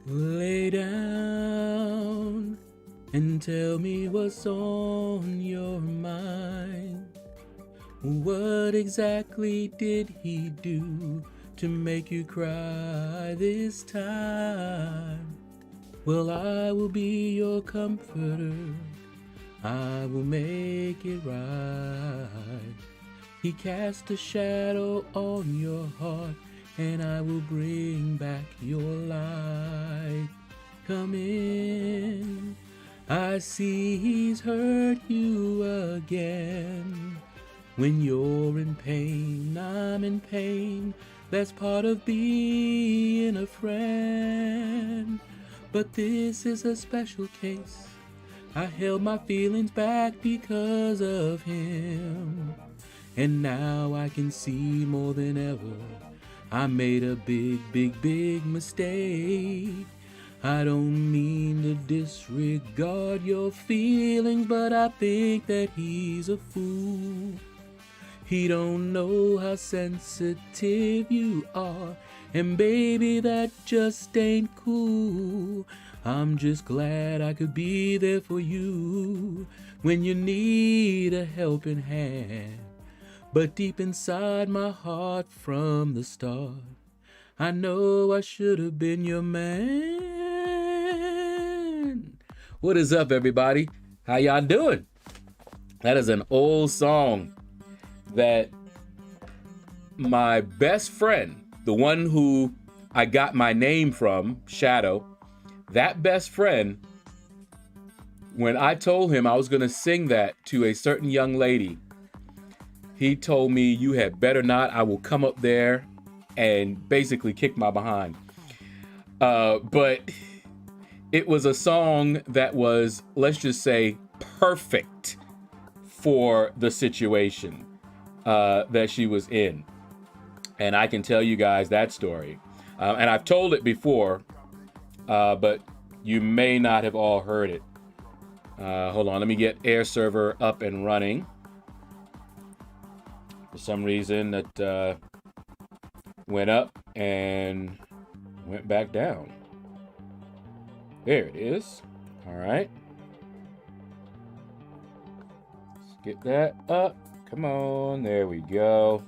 Lay down and tell me what's on your mind. What exactly did he do to make you cry this time? Well, I will be your comforter. I will make it right. He cast a shadow on your heart, and I will bring back your light. Come in. I see he's hurt you again. When you're in pain, I'm in pain. That's part of being a friend. But this is a special case. I held my feelings back because of him. And now I can see more than ever. I made a big mistake. I don't mean to disregard your feelings, but I think that he's a fool. He don't know how sensitive you are, and baby, that just ain't cool. I'm just glad I could be there for you when you need a helping hand. But deep inside my heart from the start, I know I should have been your man. What is up, everybody? How y'all doing? That is an old song that my best friend, the one who I got my name from, Shaedow, that best friend, when I told him I was going to sing that to a certain young lady, he told me, you had better not. I will come up there and basically kick my behind. But it was a song that was, let's just say, perfect for the situation that she was in. And I can tell you guys that story. And I've told it before, but you may not have all heard it. Hold on, let me get Air Server up and running. For some reason that went up and went back down. There it is. All right. Let's get that up. Come on, there we go.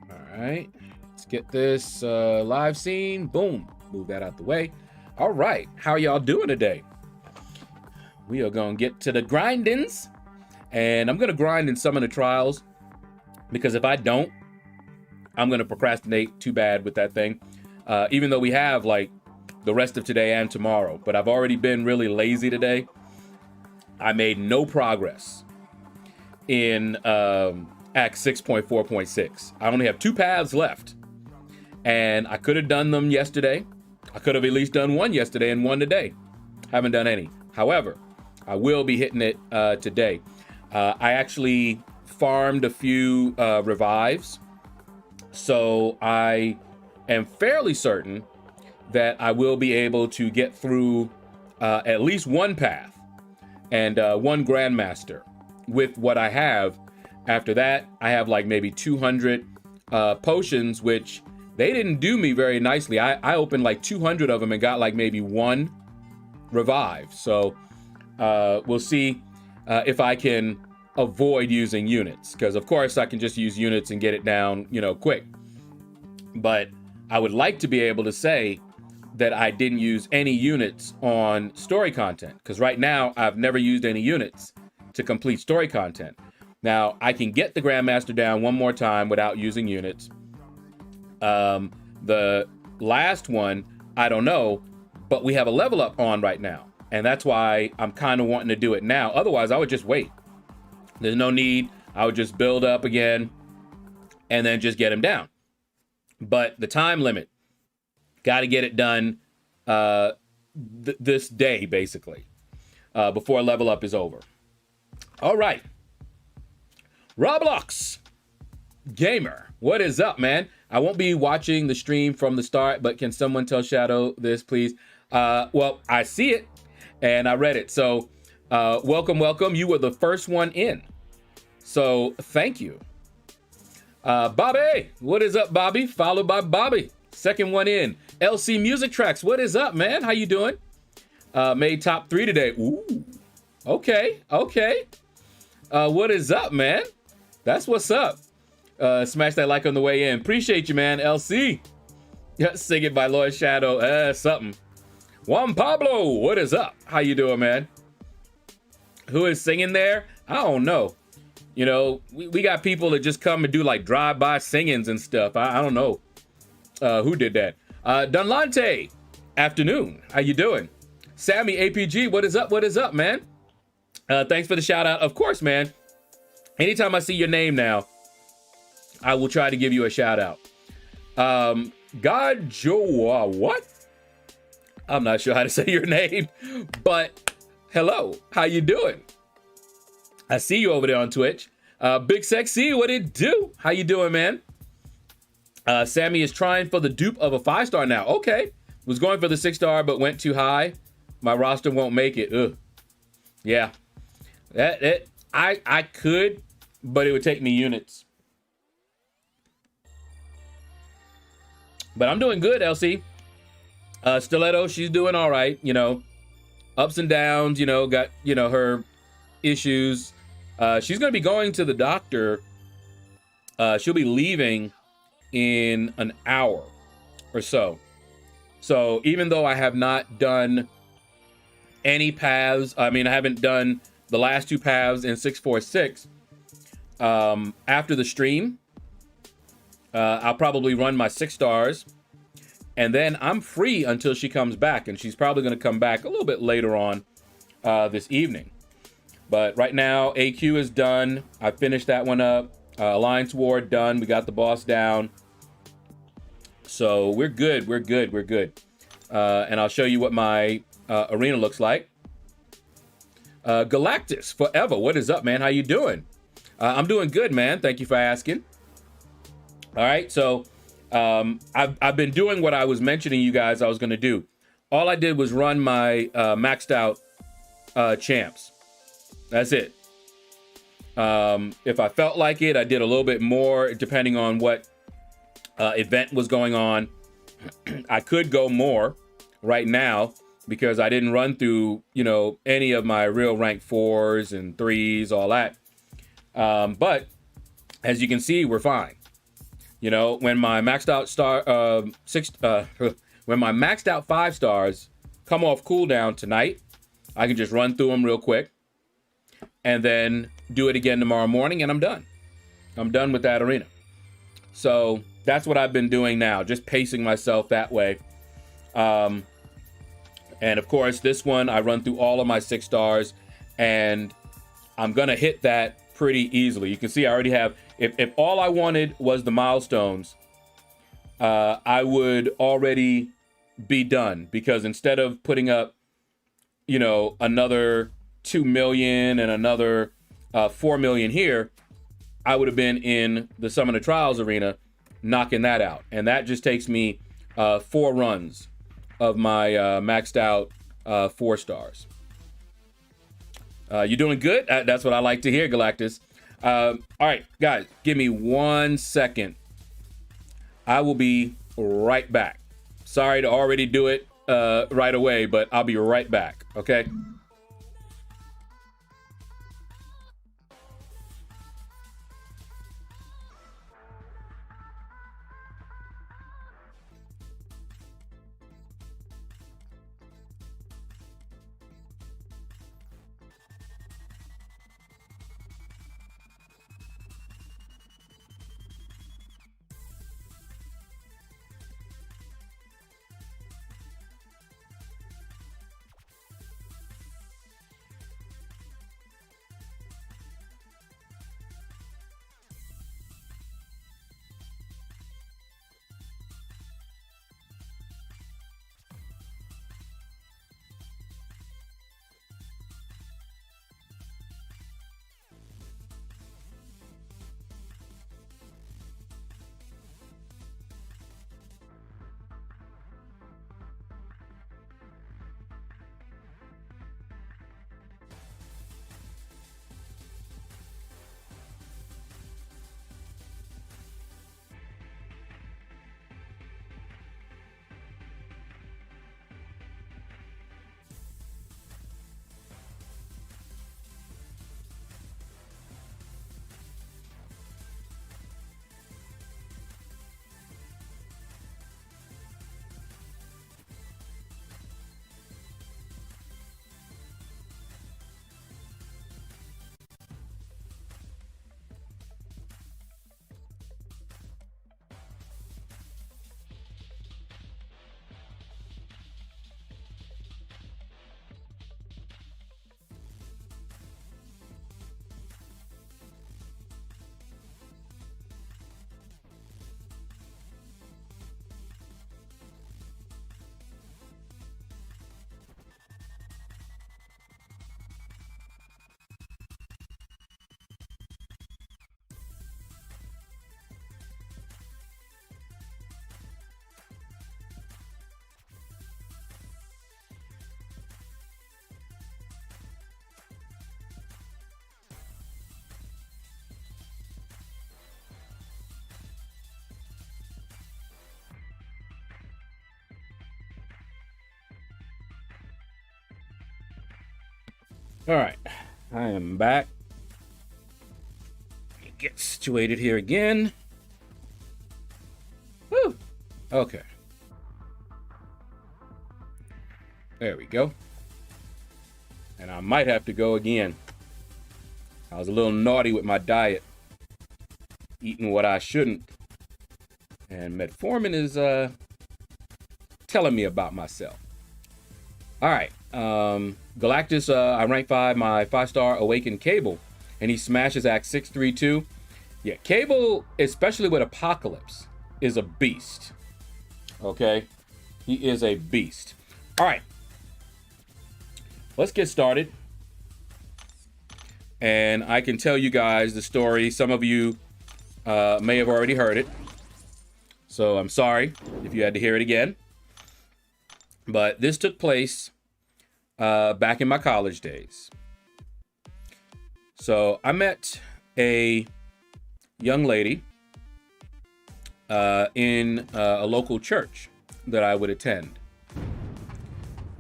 All right, let's get this live scene. Boom, move that out the way. All right, how y'all doing today? We are gonna get to the grindings, and I'm gonna grind in some of the trials because if I don't, I'm gonna procrastinate too bad with that thing. Even though we have like the rest of today and tomorrow, but I've already been really lazy today. I made no progress in Act 6.4.6. I only have 2 paths left, and I could have done them yesterday. I could have at least done one yesterday and one today. Haven't done any. However, I will be hitting it today. I actually farmed a few revives, so I am fairly certain that I will be able to get through at least one path and one Grandmaster with what I have. After that, I have like maybe 200 potions, which they didn't do me very nicely. I opened like 200 of them and got like maybe 1 revive. So we'll see if I can avoid using units, because of course I can just use units and get it down, quick. But I would like to be able to say that I didn't use any units on story content, because right now I've never used any units to complete story content. Now I can get the Grandmaster down one more time without using units. The last one, I don't know, but we have a level up on right now, and that's why I'm kind of wanting to do it now. Otherwise I would just wait. There's no need. I would just build up again and then just get him down. But the time limit, got to get it done this day, basically, before level up is over. All right. Roblox Gamer, what is up, man? I won't be watching the stream from the start, but can someone tell Shaedow this, please? Well, I see it, and I read it. So welcome. You were the first one in. So thank you. Bobby, what is up, Bobby? Followed by Bobby. Second one in. LC Music Tracks, what is up, man? How you doing? Made top 3 today. Ooh, okay. What is up, man? That's what's up. Smash that like on the way in. Appreciate you, man. LC. Yeah, Sing It by LordShaedow. Something. Juan Pablo, what is up? How you doing, man? Who is singing there? I don't know. You know, we got people that just come and do like drive-by singings and stuff. I don't know who did that. Dunlante, afternoon. How you doing? Sammy APG, what is up? What is up, man? Thanks for the shout out. Of course, man. Anytime I see your name now, I will try to give you a shout out. God Joa, what? I'm not sure how to say your name, but hello, how you doing? I see you over there on Twitch. Big Sexy, what it do? How you doing, man? Sammy is trying for the dupe of a 5-star now. Okay, was going for the 6-star, but went too high. My roster won't make it. Ugh. Yeah, I could, but it would take me units. But I'm doing good, LC. Stiletto, she's doing all right. You know, ups and downs. You know, got her issues. She's gonna be going to the doctor. She'll be leaving in an hour or so. So even though I have not done any paths, I mean, I haven't done the last 2 paths in 646. After the stream, I'll probably run my 6 stars, and then I'm free until she comes back, and she's probably going to come back a little bit later on this evening. But right now, AQ is done. I finished that one up. Alliance War done. We got the boss down. So we're good. We're good. And I'll show you what my arena looks like. Galactus Forever, what is up, man? How you doing? I'm doing good, man. Thank you for asking. All right, so I've been doing what I was mentioning you guys I was going to do. All I did was run my maxed out champs. That's it. If I felt like it, I did a little bit more depending on what event was going on. I could go more right now because I didn't run through, any of my real rank 4s and 3s, all that. But as you can see, we're fine. When my maxed out when my maxed out 5 stars come off cooldown tonight, I can just run through them real quick and then do it again tomorrow morning, and I'm done. I'm done with that arena. So that's what I've been doing now, just pacing myself that way. And of course, this one, I run through all of my 6 stars, and I'm gonna hit that pretty easily. You can see I already have, if all I wanted was the milestones, I would already be done, because instead of putting up, another 2 million and another 4 million here, I would have been in the Summon of Trials arena knocking that out. And that just takes me 4 runs of my maxed out 4 stars. You're doing good. That's what I like to hear, Galactus. All right, guys, give me 1 second. I will be right back. Sorry to already do it right away, but I'll be right back, okay? All right, I am back. Get situated here again. Woo. Okay. There we go. And I might have to go again. I was a little naughty with my diet, eating what I shouldn't. And metformin is telling me about myself. All right. Galactus, I rank 5, my 5-star Awakened Cable, and he smashes Act 632. Yeah, Cable, especially with Apocalypse, is a beast. Okay? He is a beast. All right. Let's get started. And I can tell you guys the story. Some of you may have already heard it. So I'm sorry if you had to hear it again. But this took place back in my college days. So I met a young lady in a local church that I would attend.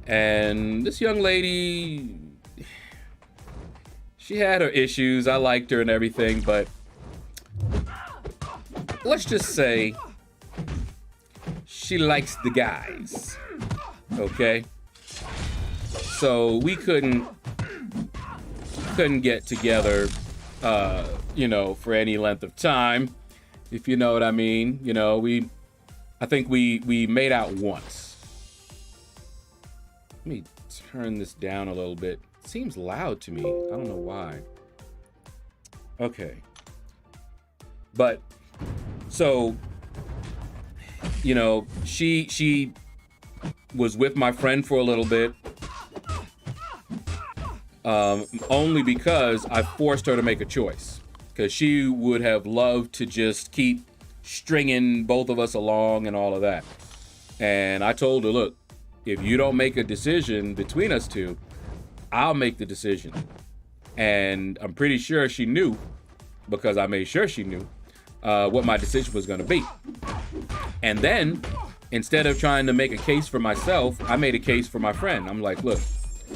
And this young lady, she had her issues. I liked her and everything, but let's just say she likes the guys. Okay? So we couldn't get together, you know, for any length of time, if you know what I mean. You know, I think we made out once. Let me turn this down a little bit. It seems loud to me. I don't know why. Okay. But so, you know, she was with my friend for a little bit. Only because I forced her to make a choice, because she would have loved to just keep stringing both of us along and all of that. And I told her, look, if you don't make a decision between us two, I'll make the decision. And I'm pretty sure she knew, because I made sure she knew what my decision was going to be. And then, instead of trying to make a case for myself, I made a case for my friend. I'm like, look,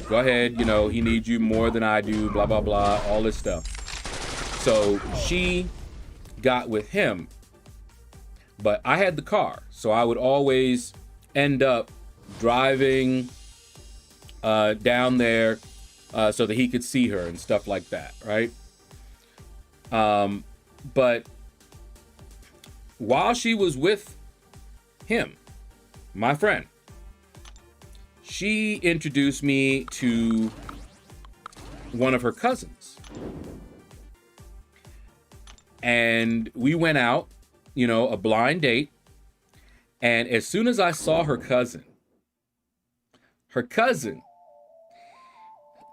go ahead, you know, he needs you more than I do, blah, blah, blah, all this stuff. So she got with him, but I had the car. So I would always end up driving down there so that he could see her and stuff like that, right? But while she was with him, my friend, she introduced me to one of her cousins. And we went out, you know, a blind date. And as soon as I saw her cousin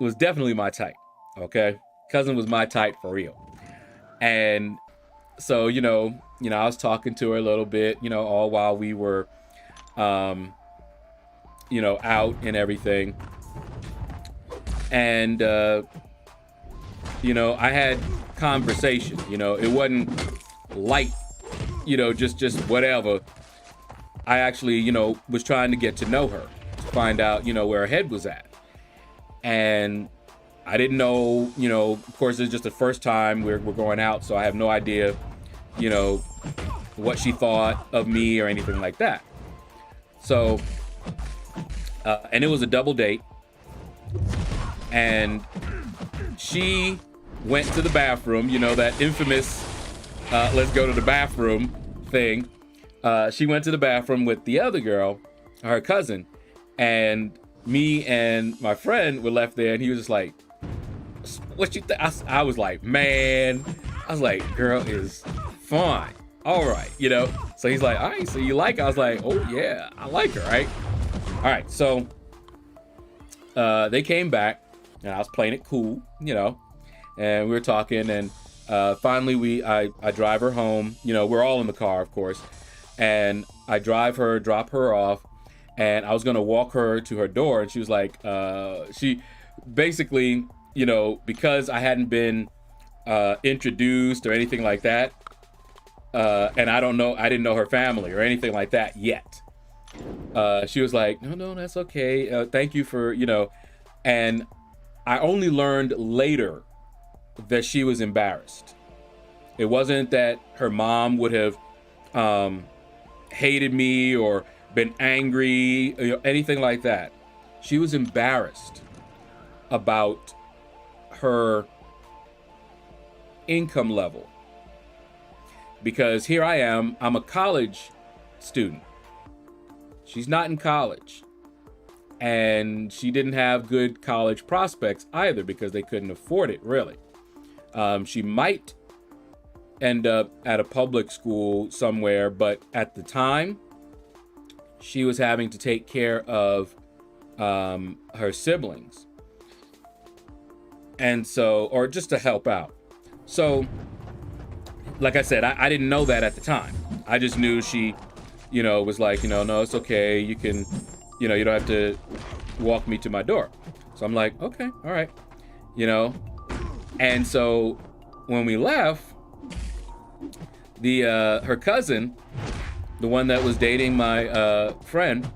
was definitely my type, okay? Cousin was my type for real. And so, you know, I was talking to her a little bit, you know, all while we were, you know, out and everything. And, you know, I had conversation, you know, it wasn't light, you know, just whatever. I actually, you know, was trying to get to know her, to find out, you know, where her head was at. And I didn't know, you know, of course, it's just the first time we're going out, so I have no idea, you know, what she thought of me or anything like that. So, and it was a double date. And she went to the bathroom, you know, that infamous let's go to the bathroom thing. She went to the bathroom with the other girl, her cousin, and me and my friend were left there, and he was just like, what you think? I was like, man, I was like, girl is fine. All right, you know? So he's like, all right, so you like her? I was like, oh yeah, I like her, right? All right, so they came back, and I was playing it cool, you know, and we were talking, and finally I drive her home. You know, we're all in the car, of course, and I drop her off, and I was gonna walk her to her door, and she was like, she basically, you know, because I hadn't been introduced or anything like that, and I didn't know her family or anything like that yet. She was like, no, that's okay. Thank you for, you know, and I only learned later that she was embarrassed. It wasn't that her mom would have hated me or been angry, anything like that. She was embarrassed about her income level. Because here I am, I'm a college student. She's not in college. And she didn't have good college prospects either because they couldn't afford it, really. She might end up at a public school somewhere, but at the time, she was having to take care of her siblings. And so, or just to help out. So, like I said, I didn't know that at the time. I just knew she, was like, no, it's okay. You can, you don't have to walk me to my door. So I'm like, okay, all right, And so when we left, her cousin, the one that was dating my friend,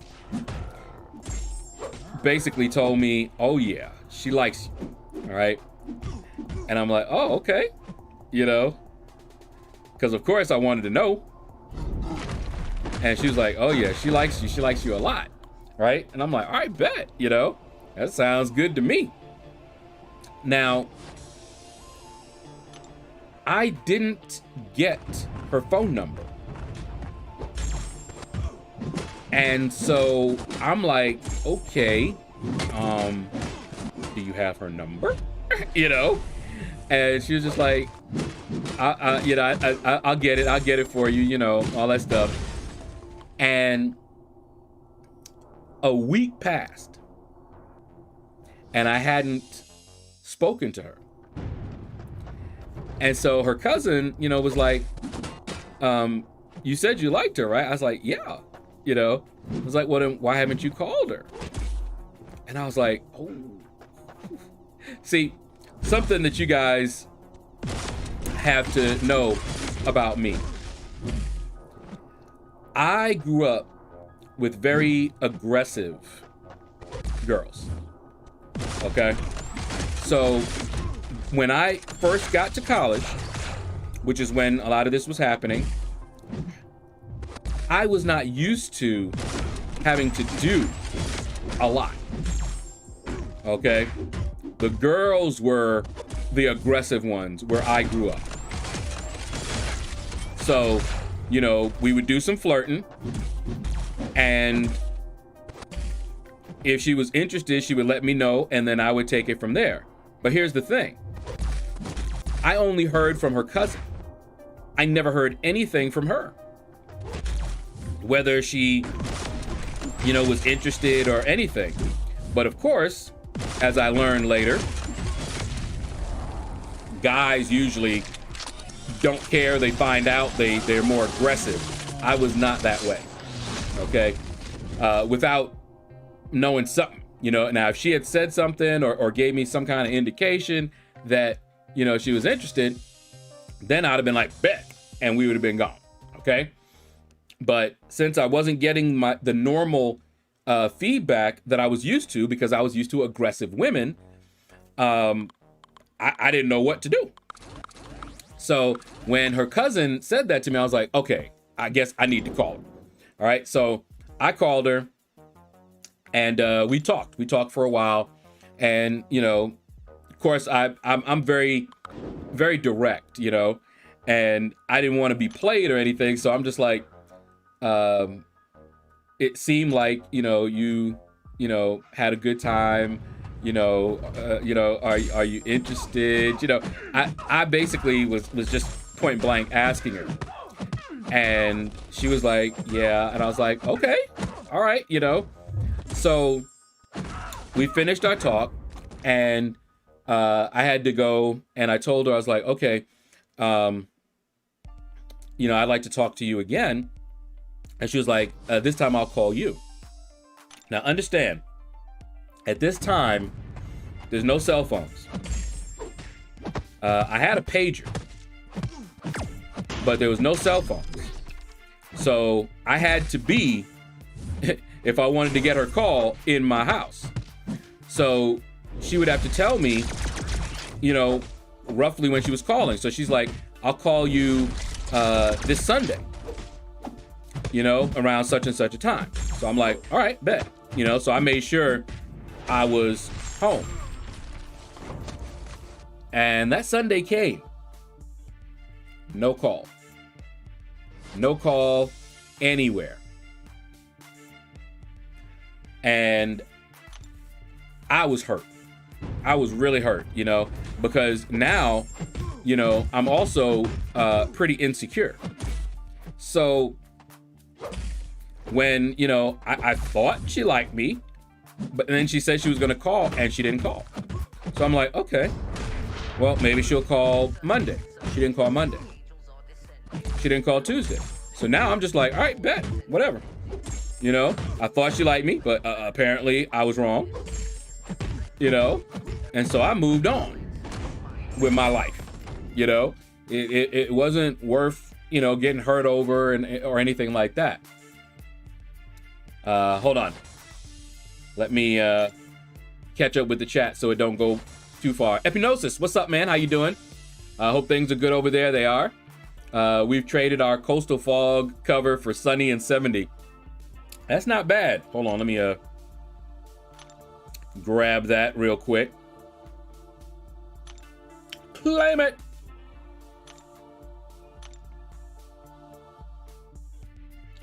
basically told me, oh yeah, she likes you, all right? And I'm like, oh, okay, because of course I wanted to know. And she was like, oh yeah, she likes you a lot, right? And I'm like, all right, bet, that sounds good to me. Now, I didn't get her phone number. And so I'm like, okay, do you have her number? And she was just like, I'll get it for you, all that stuff. And a week passed and I hadn't spoken to her. And so her cousin, was like, you said you liked her, right? I was like, yeah, I was like, well, then why haven't you called her? And I was like, oh, see, something that you guys have to know about me. I grew up with very aggressive girls, okay? So when I first got to college, which is when a lot of this was happening, I was not used to having to do a lot, okay? The girls were the aggressive ones where I grew up. So, we would do some flirting, and if she was interested, she would let me know, and then I would take it from there. But here's the thing. I only heard from her cousin. I never heard anything from her. Whether she, was interested or anything. But of course, as I learned later, guys usually don't care. They find out, they're more aggressive. I was not that way, okay? Without knowing something, Now, if she had said something or gave me some kind of indication that, she was interested, then I'd have been like, bet, and we would have been gone, okay? But since I wasn't getting the normal feedback that I was used to, because I was used to aggressive women, I didn't know what to do. So when her cousin said that to me, I was like, okay, I guess I need to call her. All right, so I called her, and we talked. We talked for a while, and of course, I'm very, very direct, and I didn't want to be played or anything. So I'm just like, it seemed like you had a good time. Are you interested? I basically was just point blank asking her, and she was like, yeah, and I was like, okay, all right, So we finished our talk, and I had to go, and I told her, I was like, okay, I'd like to talk to you again. And she was like, this time I'll call you. Now understand, at this time, there's no cell phones. I had a pager, but there was no cell phones. So I had to be, if I wanted to get her call, in my house. So she would have to tell me, you know, roughly when she was calling. So she's like, I'll call you this Sunday, you know, around such and such a time. So I'm like, all right, bet. You know, so I made sure I was home. And that Sunday came. No call. No call anywhere. And I was hurt. I was really hurt, you know, because now, you know, I'm also pretty insecure. So when, you know, I thought she liked me, but then she said she was going to call and she didn't call. So I'm like, okay, well, maybe she'll call Monday. She didn't call Monday. She didn't call Tuesday. So now I'm just like, all right, bet, whatever. You know, I thought she liked me, but apparently I was wrong. You know, and so I moved on with my life. You know, it wasn't worth, you know, getting hurt over or anything like that. Hold on. Let me catch up with the chat so it don't go too far. Epinosis, what's up, man? How you doing? I hope things are good over there. They are. We've traded our coastal fog cover for sunny and 70. That's not bad. Hold on, let me grab that real quick. Claim it.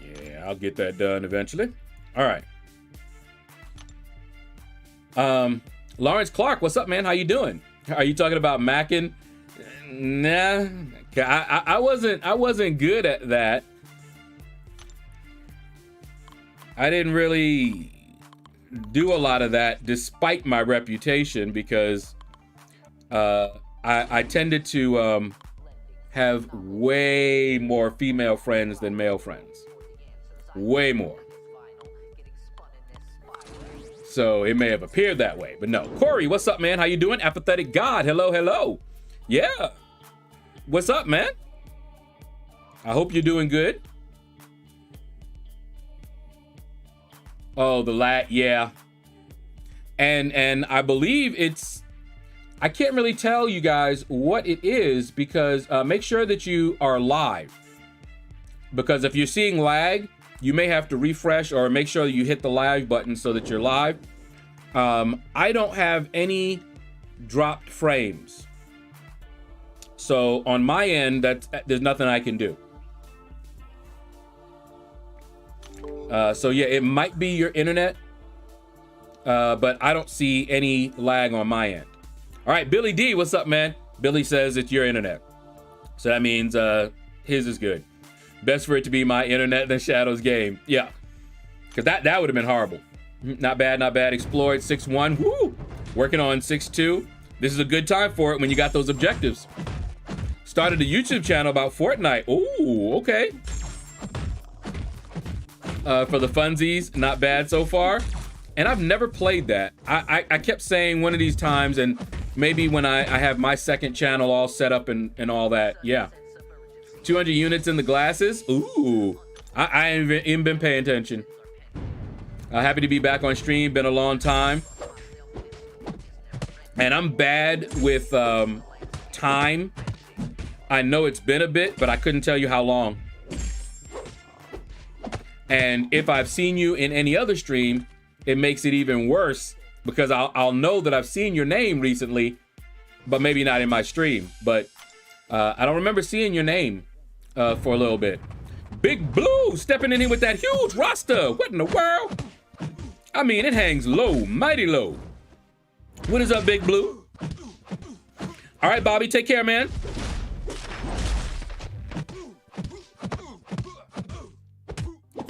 Yeah, I'll get that done eventually. All right. Lawrence Clark, what's up, man? How you doing? Are you talking about macking? Nah, I wasn't good at that. I didn't really do a lot of that despite my reputation because I tended to have way more female friends than male friends. Way more. So it may have appeared that way, but no. Corey, what's up, man? How you doing? Apathetic God, hello, hello. Yeah. What's up, man? I hope you're doing good. Oh, the lag, yeah. And I believe it's, I can't really tell you guys what it is because make sure that you are live. Because if you're seeing lag, you may have to refresh or make sure that you hit the live button so that you're live. I don't have any dropped frames. So on my end, there's nothing I can do. So yeah, it might be your internet, but I don't see any lag on my end. All right, Billy D, what's up, man? Billy says it's your internet. So that means his is good. Best for it to be my internet than Shadow's game. Yeah, because that would have been horrible. Not bad, not bad. Explored 6-1. Woo! Working on 6-2. This is a good time for it when you got those objectives. Started a YouTube channel about Fortnite. Ooh, okay. For the funsies, not bad so far. And I've never played that. I kept saying one of these times, and maybe when I have my second channel all set up and all that. Yeah. 200 units in the glasses. Ooh. I ain't even been paying attention. Happy to be back on stream. Been a long time. And I'm bad with time. I know it's been a bit, but I couldn't tell you how long. And if I've seen you in any other stream, it makes it even worse because I'll know that I've seen your name recently, but maybe not in my stream. But I don't remember seeing your name for a little bit. Big Blue stepping in here with that huge roster. What in the world? I mean, it hangs low, mighty low. What is up, Big Blue? All right, Bobby, take care, man.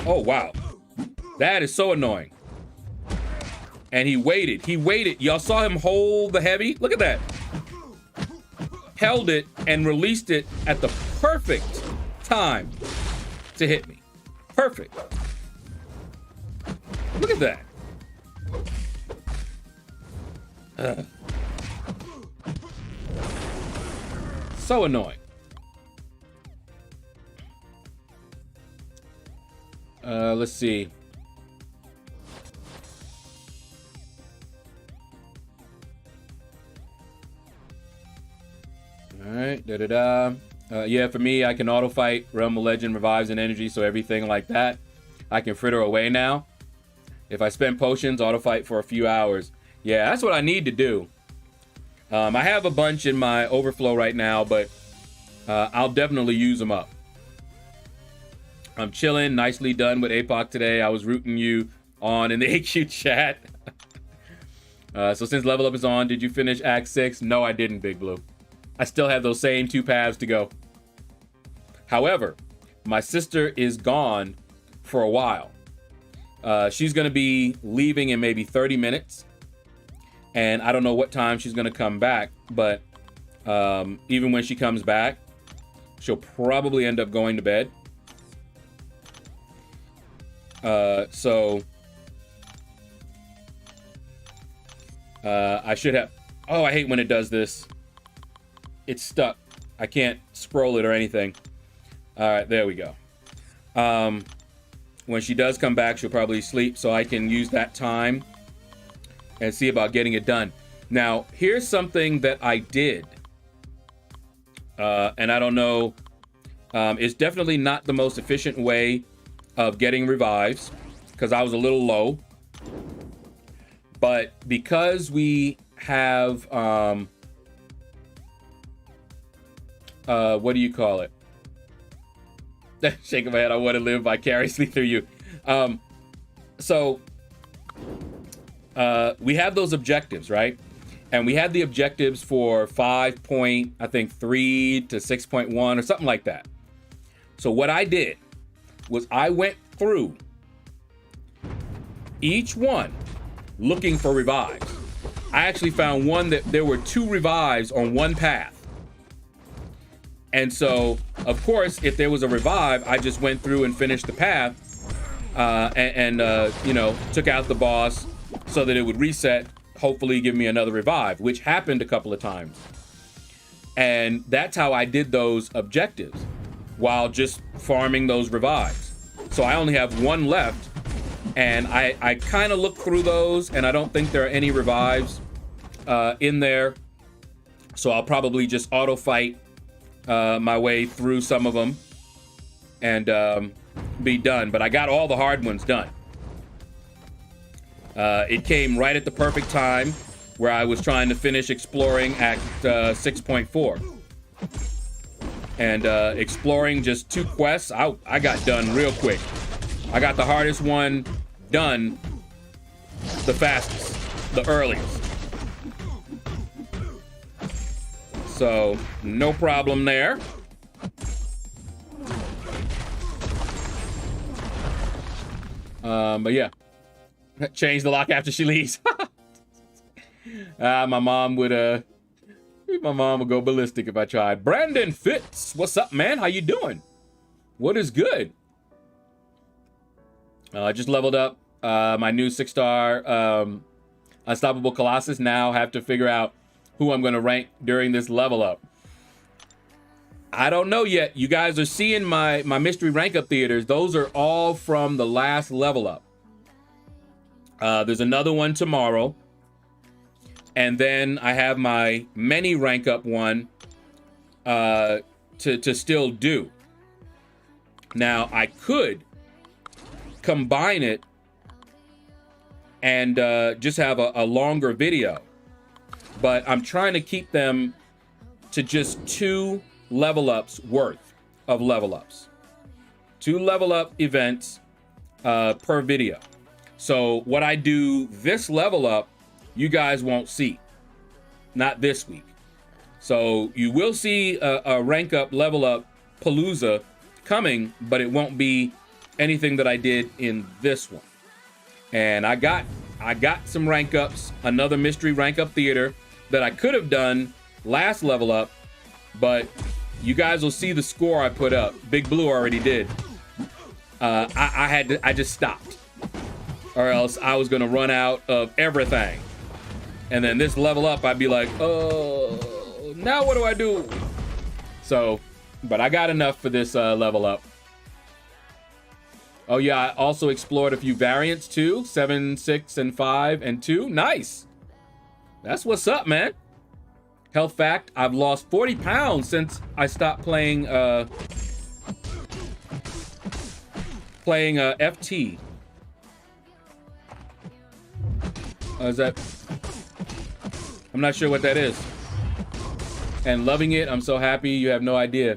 Oh, wow. That is so annoying. And he waited. Y'all saw him hold the heavy? Look at that. Held it and released it at the perfect time to hit me. Perfect. Look at that. So annoying. Let's see. All right, yeah, for me, I can auto fight Realm of Legend, revives, and energy, so everything like that, I can fritter away now. If I spend potions, auto fight for a few hours. Yeah, that's what I need to do. I have a bunch in my overflow right now, but I'll definitely use them up. I'm chilling. Nicely done with APOC today. I was rooting you on in the AQ chat. So since level up is on, did you finish Act 6? No, I didn't, Big Blue. I still have those same 2 paths to go. However, my sister is gone for a while. She's going to be leaving in maybe 30 minutes. And I don't know what time she's going to come back. But even when she comes back, she'll probably end up going to bed. I should have... Oh, I hate when it does this. It's stuck. I can't scroll it or anything. All right, there we go. When she does come back, she'll probably sleep, so I can use that time and see about getting it done. Now, here's something that I did. And I don't know. It's definitely not the most efficient way of getting revives, because I was a little low. But because we have, what do you call it? Shaking my head, I want to live vicariously through you. We have those objectives, right? And we had the objectives for 5.3 to 6.1 or something like that. So what I did was I went through each one looking for revives. I actually found one that there were 2 revives on one path. And so, of course, if there was a revive, I just went through and finished the path you know, took out the boss so that it would reset, hopefully give me another revive, which happened a couple of times. And that's how I did those objectives while just farming those revives. So I only have 1 left, and I kind of looked through those, and I don't think there are any revives in there. So I'll probably just auto fight my way through some of them and be done. But I got all the hard ones done. It came right at the perfect time where I was trying to finish exploring Act 6.4. And exploring just 2 quests, I got done real quick. I got the hardest one done the fastest, the earliest. So, no problem there. But yeah, change the lock after she leaves. My mom would go ballistic if I tried. Brandon Fitz, what's up, man? How you doing? What is good? I just leveled up my new 6-star Unstoppable Colossus. Now have to figure out who I'm going to rank during this level up. I don't know yet. You guys are seeing my mystery rank up theaters. Those are all from the last level up. There's another one tomorrow. And then I have my many rank up one to still do. Now, I could combine it and just have a longer video. But I'm trying to keep them to just 2 level ups worth of level ups. 2 level up events per video. So what I do this level up, you guys won't see. Not this week. So you will see a rank up, level up Palooza coming, but it won't be anything that I did in this one. And I got some rank ups, another mystery rank up theater that I could have done last level up, but you guys will see the score I put up. Big Blue already did. I just stopped, or else I was gonna run out of everything. And then this level up, I'd be like, oh, now what do I do? So, but I got enough for this level up. Oh yeah, I also explored a few variants too. 7, 6, and 5, and 2. Nice. That's what's up, man. Health fact, I've lost 40 pounds since I stopped playing FT. Is that? I'm not sure what that is. And loving it. I'm so happy. You have no idea.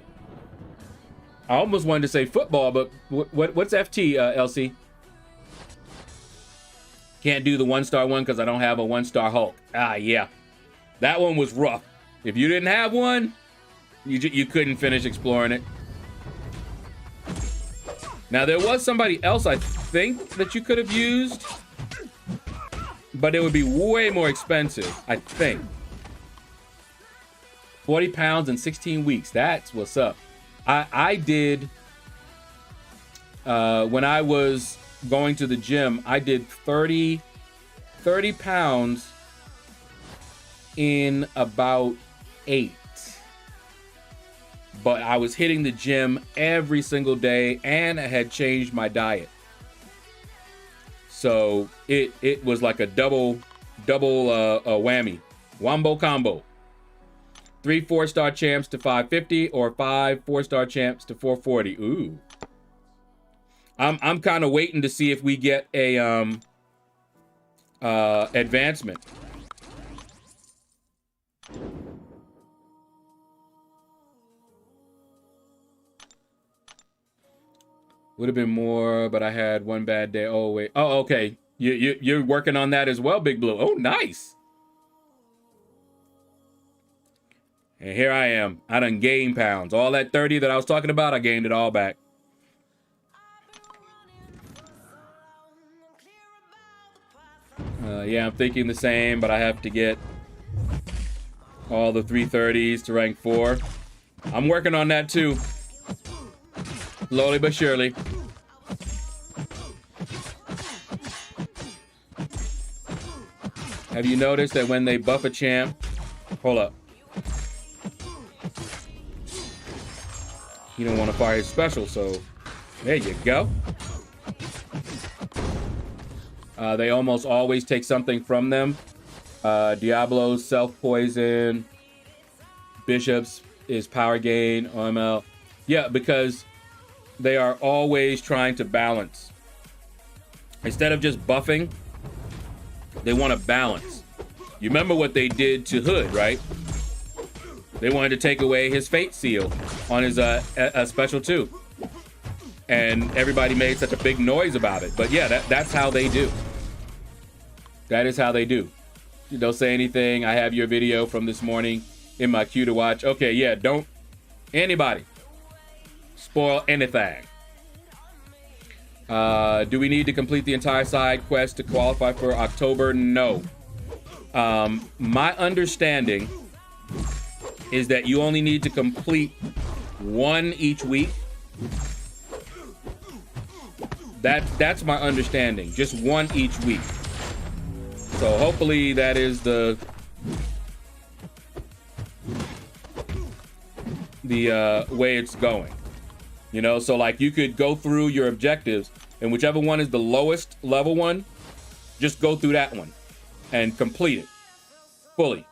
I almost wanted to say football, but what's FT, LC? Can't do the 1-star one because I don't have a 1-star Hulk. Ah, yeah. That one was rough. If you didn't have one, you couldn't finish exploring it. Now, there was somebody else, I think, that you could have used. But it would be way more expensive, I think. 40 pounds in 16 weeks. That's what's up. I did, when I was going to the gym, I did 30 pounds in about 8. But I was hitting the gym every single day and I had changed my diet. So it was like a double whammy. Wombo combo. 3 4-star champs to 550 or 5 4-star champs to 440. Ooh. I'm kind of waiting to see if we get a advancement. Would have been more, but I had one bad day. Oh wait. Oh, okay. You're working on that as well, Big Blue. Oh, nice. And here I am. I done gained pounds. All that 30 that I was talking about, I gained it all back. Yeah, I'm thinking the same, but I have to get all the 330s to rank 4. I'm working on that too. Slowly but surely. Have you noticed that when they buff a champ... Hold up. You don't want to fire his special, so there you go. They almost always take something from them. Diablo's self-poison. Bishop's is power gain. OML. Yeah, because they are always trying to balance. Instead of just buffing, they want to balance. You remember what they did to Hood, right? They wanted to take away his fate seal on his special too. And everybody made such a big noise about it. But yeah, that's how they do. That is how they do. Don't say anything. I have your video from this morning in my queue to watch. Okay, yeah, don't anybody spoil anything. Do we need to complete the entire side quest to qualify for October? No. My understanding is that you only need to complete 1 each week. That's my understanding. Just 1 each week. So hopefully that is the way it's going. You know, so like you could go through your objectives and whichever one is the lowest level one, just go through that one and complete it fully.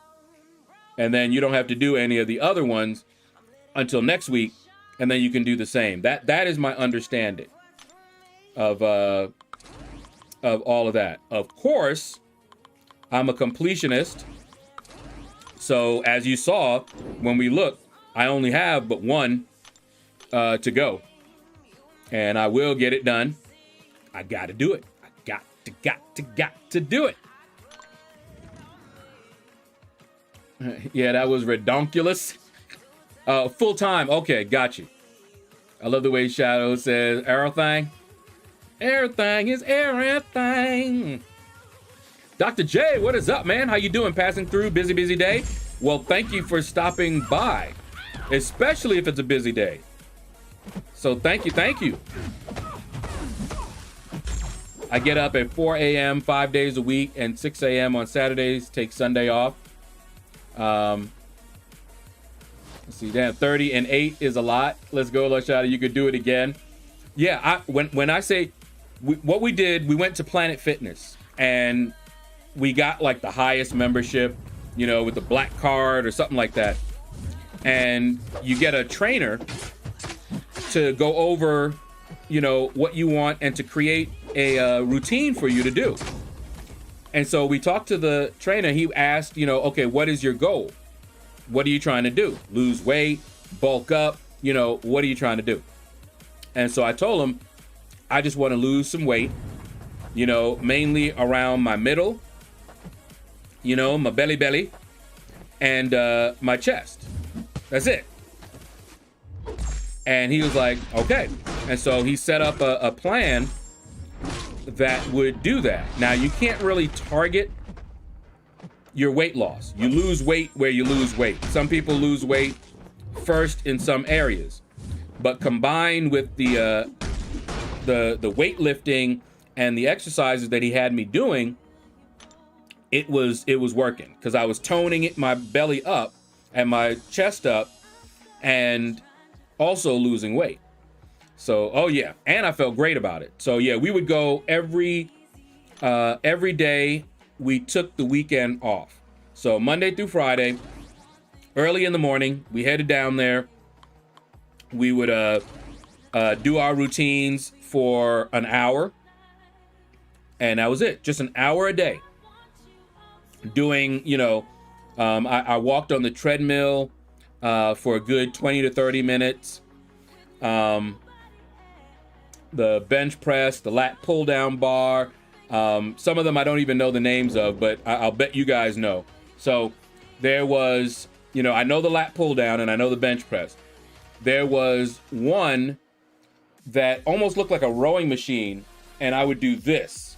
And then you don't have to do any of the other ones until next week, and then you can do the same. That is my understanding of all of that. Of course, I'm a completionist. So as you saw, when we look, I only have but 1 to go. And I will get it done. I gotta do it. I got to do it. Yeah, that was redonkulous. Full time. Okay, got you. I love the way Shaedow says everything. Everything is everything. Dr. J, what is up, man? How you doing? Passing through, busy day? Well, thank you for stopping by, especially if it's a busy day. So thank you. I get up at 4 a.m. 5 days a week and 6 a.m. on Saturdays, take Sunday off. Let's see, damn, 30 and 8 is a lot. Let's go, LordShaedow. You could do it again. Yeah, when I say what we did, we went to Planet Fitness and we got like the highest membership. you know, with the black card or something like that. And you get a trainer to go over, you know, what you want and to create a routine for you to do. And so we talked to the trainer. He asked, you know, okay, what is your goal? What are you trying to do? Lose weight, bulk up, you know, what are you trying to do? And so I told him, I just want to lose some weight, you know, mainly around my middle, you know, my belly, and my chest. That's it. And he was like, okay. And so he set up a plan that would do that. Now, you can't really target your weight loss. You lose weight where you lose weight. Some people lose weight first in some areas, but combined with the weightlifting and the exercises that he had me doing, it was working, because I was toning my belly up and my chest up and also losing weight. So, oh yeah, and I felt great about it. So yeah, we would go every day. We took the weekend off. So Monday through Friday, early in the morning, we headed down there. We would do our routines for an hour, and that was it. Just an hour a day. Doing, you know, I walked on the treadmill for a good 20 to 30 minutes. The bench press, the lat pull down bar. Some of them I don't even know the names of, but I'll bet you guys know. So there was, you know, I know the lat pull down and I know the bench press. There was one that almost looked like a rowing machine, and I would do this.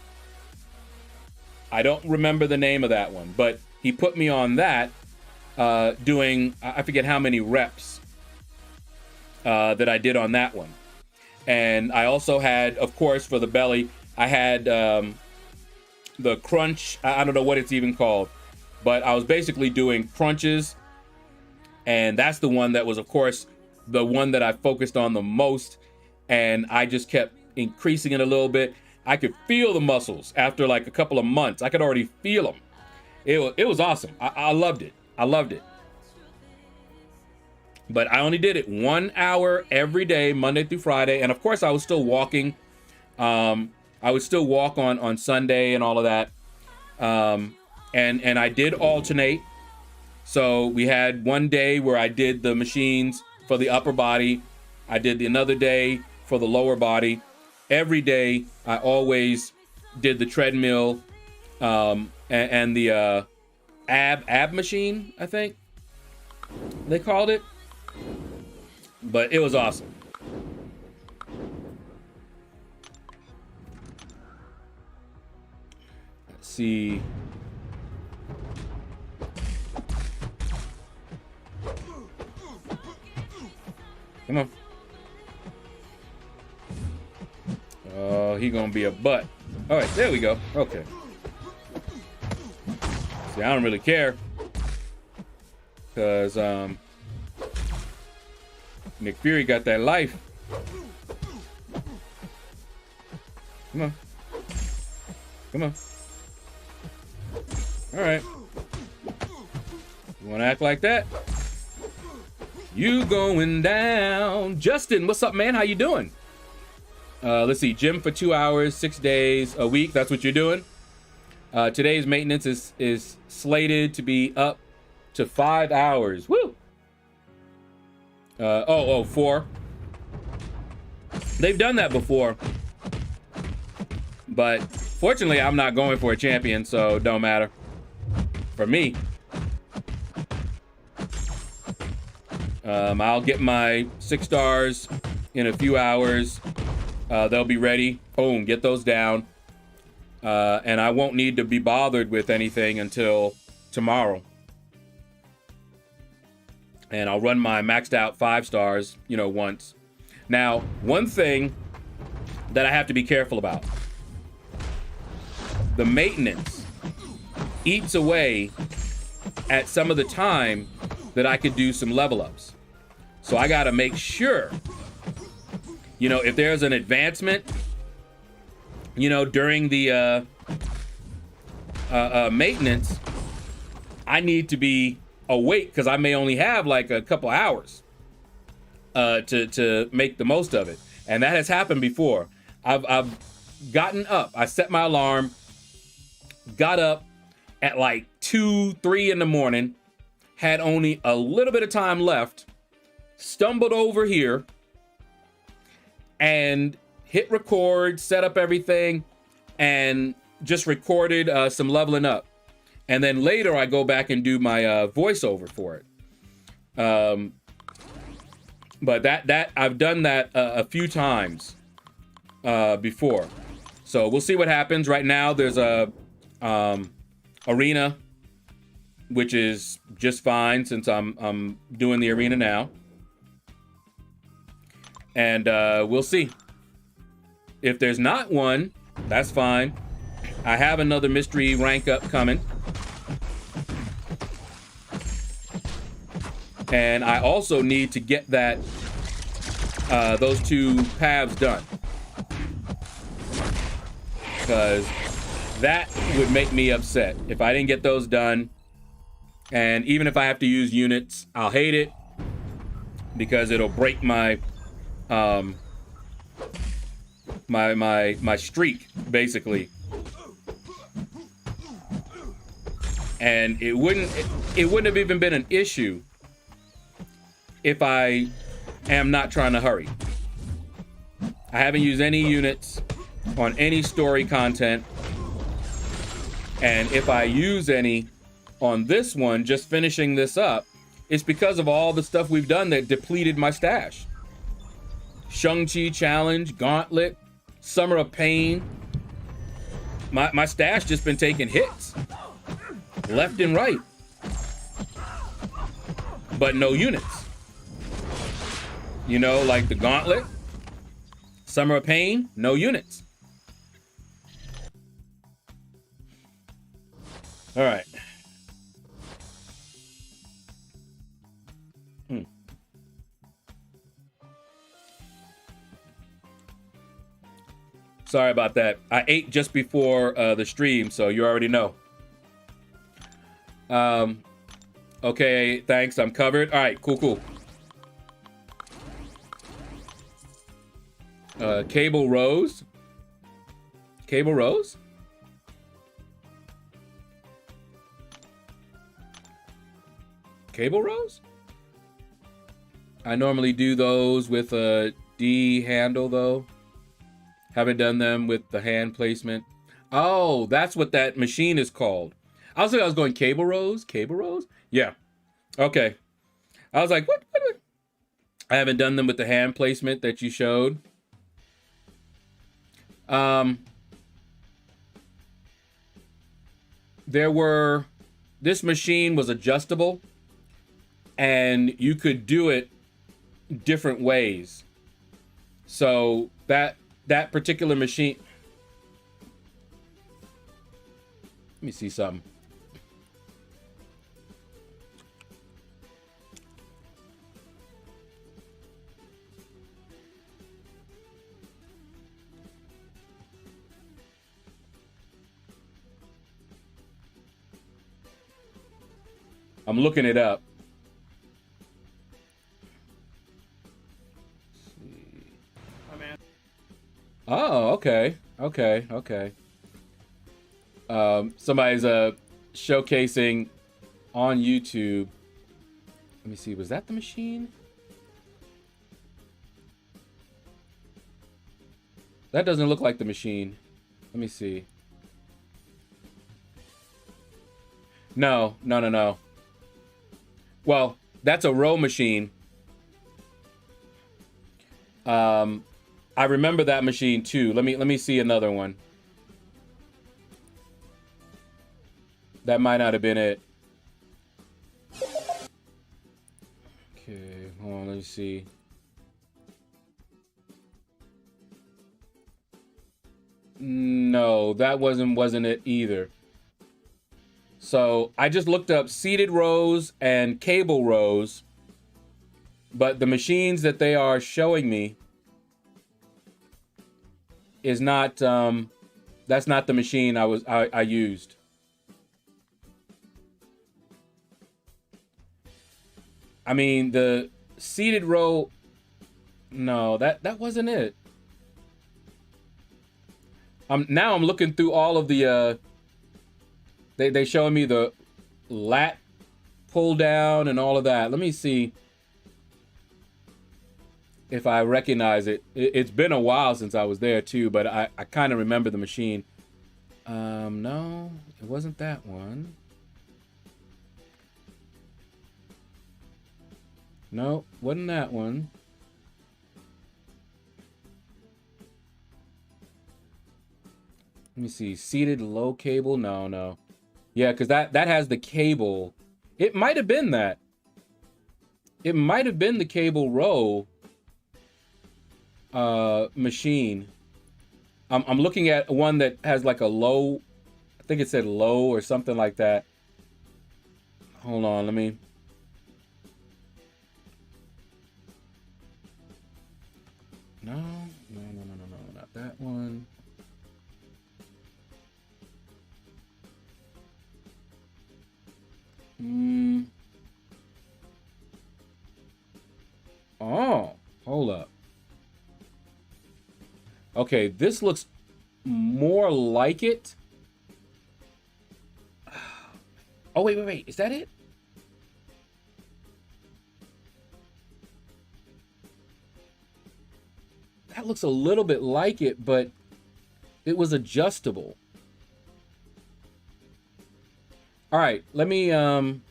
I don't remember the name of that one, but he put me on that, doing, I forget how many reps that I did on that one. And I also had, of course, for the belly, I had the crunch. I don't know what it's even called, but I was basically doing crunches. And that's the one that was, of course, the one that I focused on the most. And I just kept increasing it a little bit. I could feel the muscles after like a couple of months. I could already feel them. It was awesome. I loved it. I loved it. But I only did it 1 hour every day, Monday through Friday. And of course, I was still walking. I would still walk on Sunday and all of that. And I did alternate. So we had one day where I did the machines for the upper body. I did another day for the lower body. Every day, I always did the treadmill and the ab machine, I think they called it. But it was awesome. Let's see. Come on. Oh, he gonna be a butt. All right, there we go. Okay. See, I don't really care, because Nick Fury got that life. Come on. Come on. All right. You want to act like that? You going down. Justin, what's up, man? How you doing? Let's see. Gym for 2 hours, 6 days a week. That's what you're doing. Today's maintenance is slated to be up to 5 hours. Woo! 4. They've done that before. But fortunately, I'm not going for a champion, so it don't matter. For me. I'll get my 6 stars in a few hours. They'll be ready. Boom, get those down. And I won't need to be bothered with anything until tomorrow. And I'll run my maxed out 5 stars, you know, once. Now, one thing that I have to be careful about. The maintenance eats away at some of the time that I could do some level ups. So I got to make sure, you know, if there's an advancement, you know, during the maintenance, I need to be awake because I may only have like a couple hours to make the most of it. And that has happened before. I've gotten up. I set my alarm, got up at like 2, 3 in the morning, had only a little bit of time left, stumbled over here and hit record, set up everything, and just recorded some leveling up. And then later I go back and do my voiceover for it. But that I've done that a few times before. So we'll see what happens. Right now there's a arena, which is just fine since I'm doing the arena now. And we'll see. If there's not one, that's fine. I have another mystery rank up coming. And I also need to get that those 2 paths done. Because that would make me upset if I didn't get those done. And even if I have to use units, I'll hate it because it'll break my my streak, basically. And it wouldn't have even been an issue if I am not trying to hurry. I haven't used any units on any story content. And if I use any on this one, just finishing this up, it's because of all the stuff we've done that depleted my stash. Shang-Chi challenge, Gauntlet, Summer of Pain. My stash just been taking hits left and right, but no units. You know, like the Gauntlet, Summer of Pain, no units. All right. Sorry about that. I ate just before the stream, so you already know. Okay, thanks. I'm covered. All right, cool. Cable Rose. Cable Rose? Cable Rose? I normally do those with a D handle, though. Haven't done them with the hand placement. Oh, that's what that machine is called. I was going Cable Rose? Cable Rose? Yeah. Okay. I was like, what? I haven't done them with the hand placement that you showed. This machine was adjustable and you could do it different ways. So that particular machine, let me see something. I'm looking it up. Oh, okay. Somebody's showcasing on YouTube. Let me see, was that the machine? That doesn't look like the machine. Let me see. No. Well, that's a row machine. I remember that machine too. Let me see another one. That might not have been it. Okay, hold on, let me see. No, that wasn't it either. So I just looked up seated rows and cable rows, but the machines that they are showing me is not, that's not the machine I used. I mean, the seated row, no, that wasn't it. Now I'm looking through all of the, they showing me the lat pull down and all of that. Let me see if I recognize it. It's been a while since I was there too, but I kind of remember the machine. No, it wasn't that one. No, wasn't that one. Let me see. Seated low cable. No. Yeah, because that has the cable. It might have been that. It might have been the cable row machine. I'm looking at one that has like a low. I think it said low or something like that. Hold on, let me. No, not that one. Oh, hold up. Okay, this looks more like it. Oh, wait. Is that it? That looks a little bit like it, but it was adjustable. All right, let me, I'm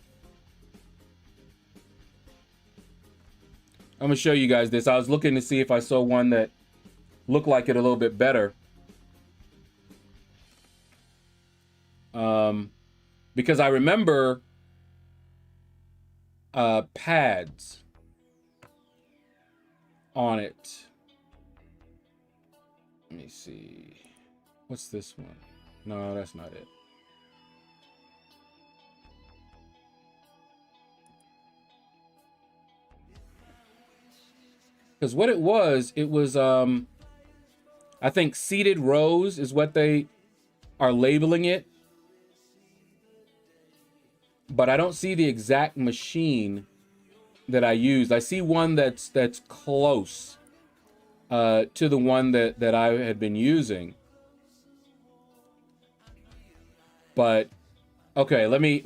gonna show you guys this. I was looking to see if I saw one that looked like it a little bit better. Because I remember pads on it. Let me see. What's this one? No, that's not it. Because what it was I think seated rows is what they are labeling it. But I don't see the exact machine that I used. I see one that's close to the one that I had been using. But okay, let me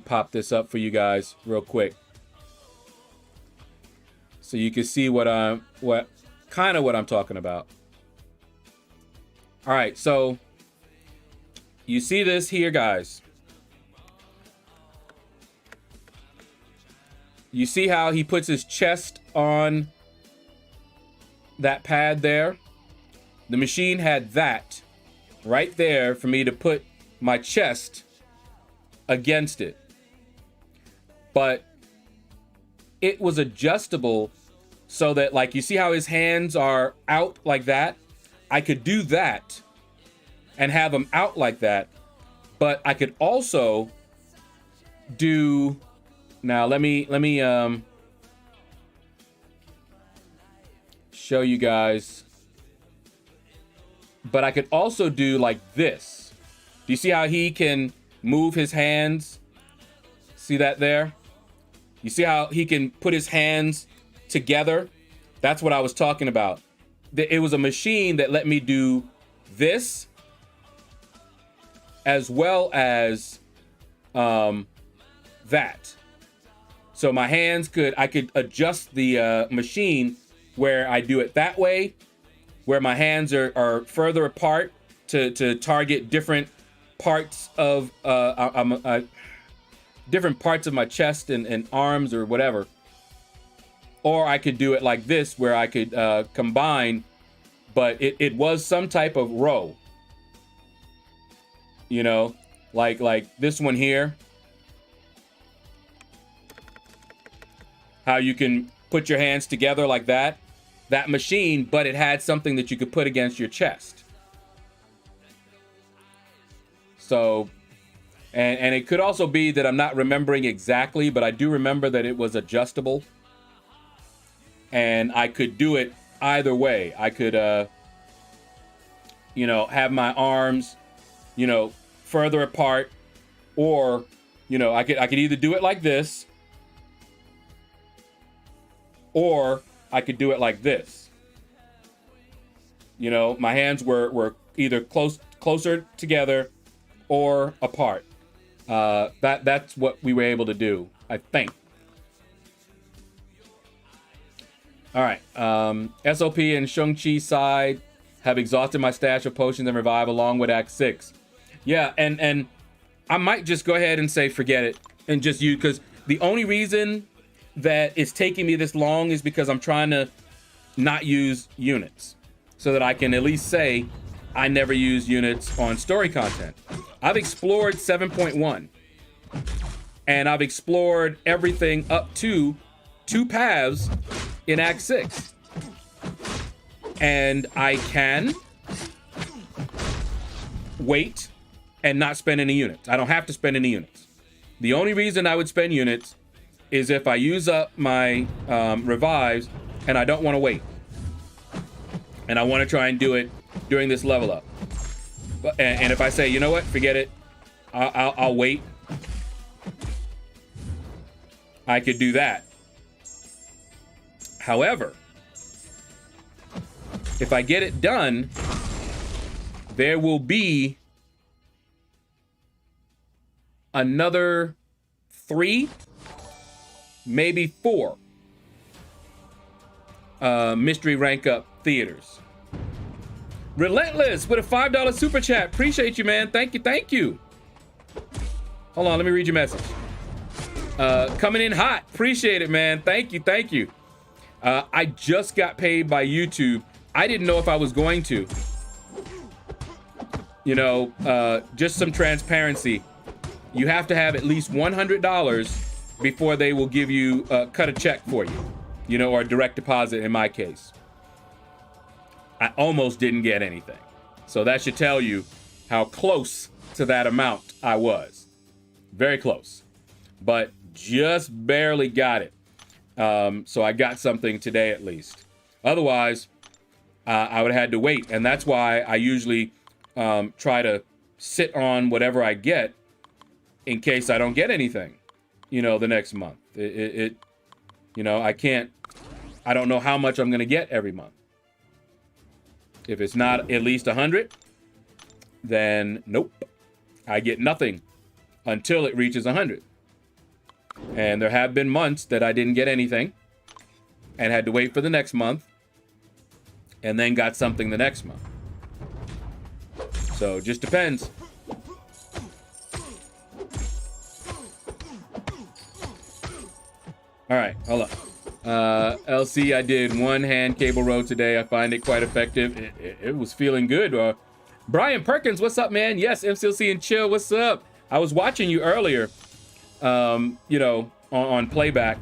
pop this up for you guys real quick, so you can see what I'm talking about. All right, so you see this here, guys. You see how he puts his chest on that pad there? The machine had that right there for me to put my chest against it. But it was adjustable so that, like, you see how his hands are out like that? I could do that and have them out like that, but I could also do, now let me show you guys, but I could also do like this. Do you see how he can move his hands? See that there? You see how he can put his hands together? That's what I was talking about. It was a machine that let me do this, as well as that. So my hands I could adjust the machine where I do it that way, where my hands are further apart to target different parts of different parts of my chest and arms or whatever. Or I could do it like this, where I could combine, but it was some type of row. You know, like this one here. How you can put your hands together like that. That machine, but it had something that you could put against your chest. So, and it could also be that I'm not remembering exactly, but I do remember that it was adjustable. And I could do it either way. I could, you know, have my arms, you know, further apart, or You know, I could either do it like this, or I could do it like this. You know, my hands were either closer together or apart. That's what we were able to do, I think. All right. SOP and Shang-Chi side have exhausted my stash of potions and revive along with Act 6. Yeah, and I might just go ahead and say forget it and just use, because the only reason that it's taking me this long is because I'm trying to not use units so that I can at least say I never use units on story content. I've explored 7.1 and I've explored everything up to 2 paths in Act 6. And I can wait and not spend any units. I don't have to spend any units. The only reason I would spend units is if I use up my revives and I don't want to wait. And I want to try and do it during this level up. And if I say, you know what, forget it, I'll wait. I could do that. However, if I get it done, there will be another 3, maybe 4 mystery rank up theaters. Relentless with a $5 super chat. Appreciate you, man. Thank you. Hold on, let me read your message. Coming in hot. Appreciate it, man. Thank you. I just got paid by YouTube. I didn't know if I was going to. You know, just some transparency. You have to have at least $100 before they will give you, cut a check for you. You know, or a direct deposit in my case. I almost didn't get anything. So that should tell you how close to that amount I was. Very close. But just barely got it. So I got something today at least. Otherwise, I would have had to wait. And that's why I usually try to sit on whatever I get in case I don't get anything, you know, the next month. You know, I don't know how much I'm going to get every month. If it's not at least 100, then nope. I get nothing until it reaches 100. And there have been months that I didn't get anything and had to wait for the next month and then got something the next month. So it just depends. All right, hold up. LC, I did 1 hand cable row today. I find it quite effective. It was feeling good. Brian Perkins, what's up, man? Yes, MCLC and Chill, what's up? I was watching you earlier, you know, on playback.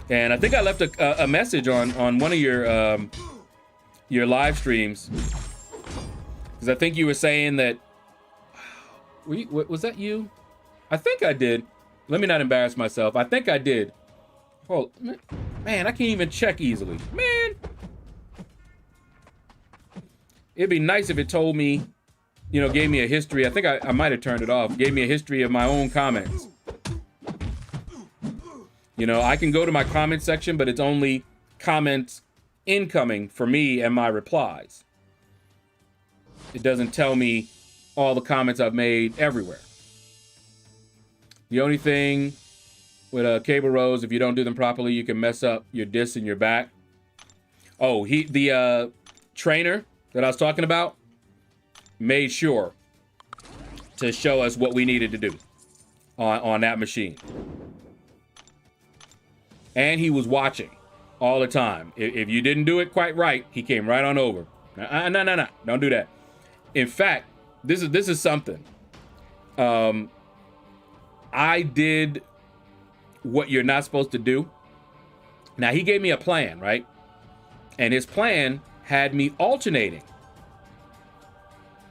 And I think I left a message on one of your live streams. Because I think you were saying that, was that you? I think I did. Let me not embarrass myself. I think I did. Oh, man, I can't even check easily. Man. It'd be nice if it told me, you know, gave me a history. I think I might have turned it off. Gave me a history of my own comments. You know, I can go to my comment section, but it's only comments incoming for me and my replies. It doesn't tell me all the comments I've made everywhere. The only thing with cable rows, if you don't do them properly, you can mess up your disc and your back. Oh, the trainer that I was talking about made sure to show us what we needed to do on that machine. And he was watching all the time. If you didn't do it quite right, he came right on over. No, don't do that. In fact, this is something. I did what you're not supposed to do. Now, he gave me a plan, right? And his plan had me alternating.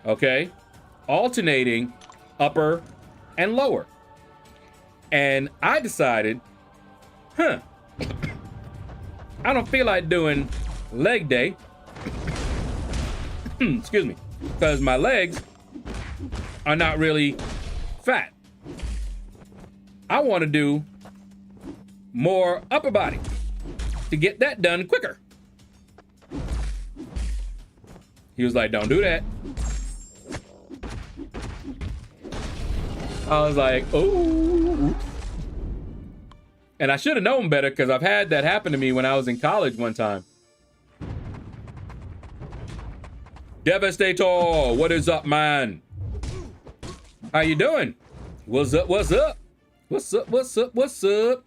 Okay? Alternating upper and lower. And I decided, I don't feel like doing leg day. Excuse me. Because my legs are not really fat. I want to do more upper body to get that done quicker. He was like, don't do that. I was like, oh. And I should have known better because I've had that happen to me when I was in college one time. Devastator, what is up, man? How you doing? What's up, what's up? What's up, what's up, what's up?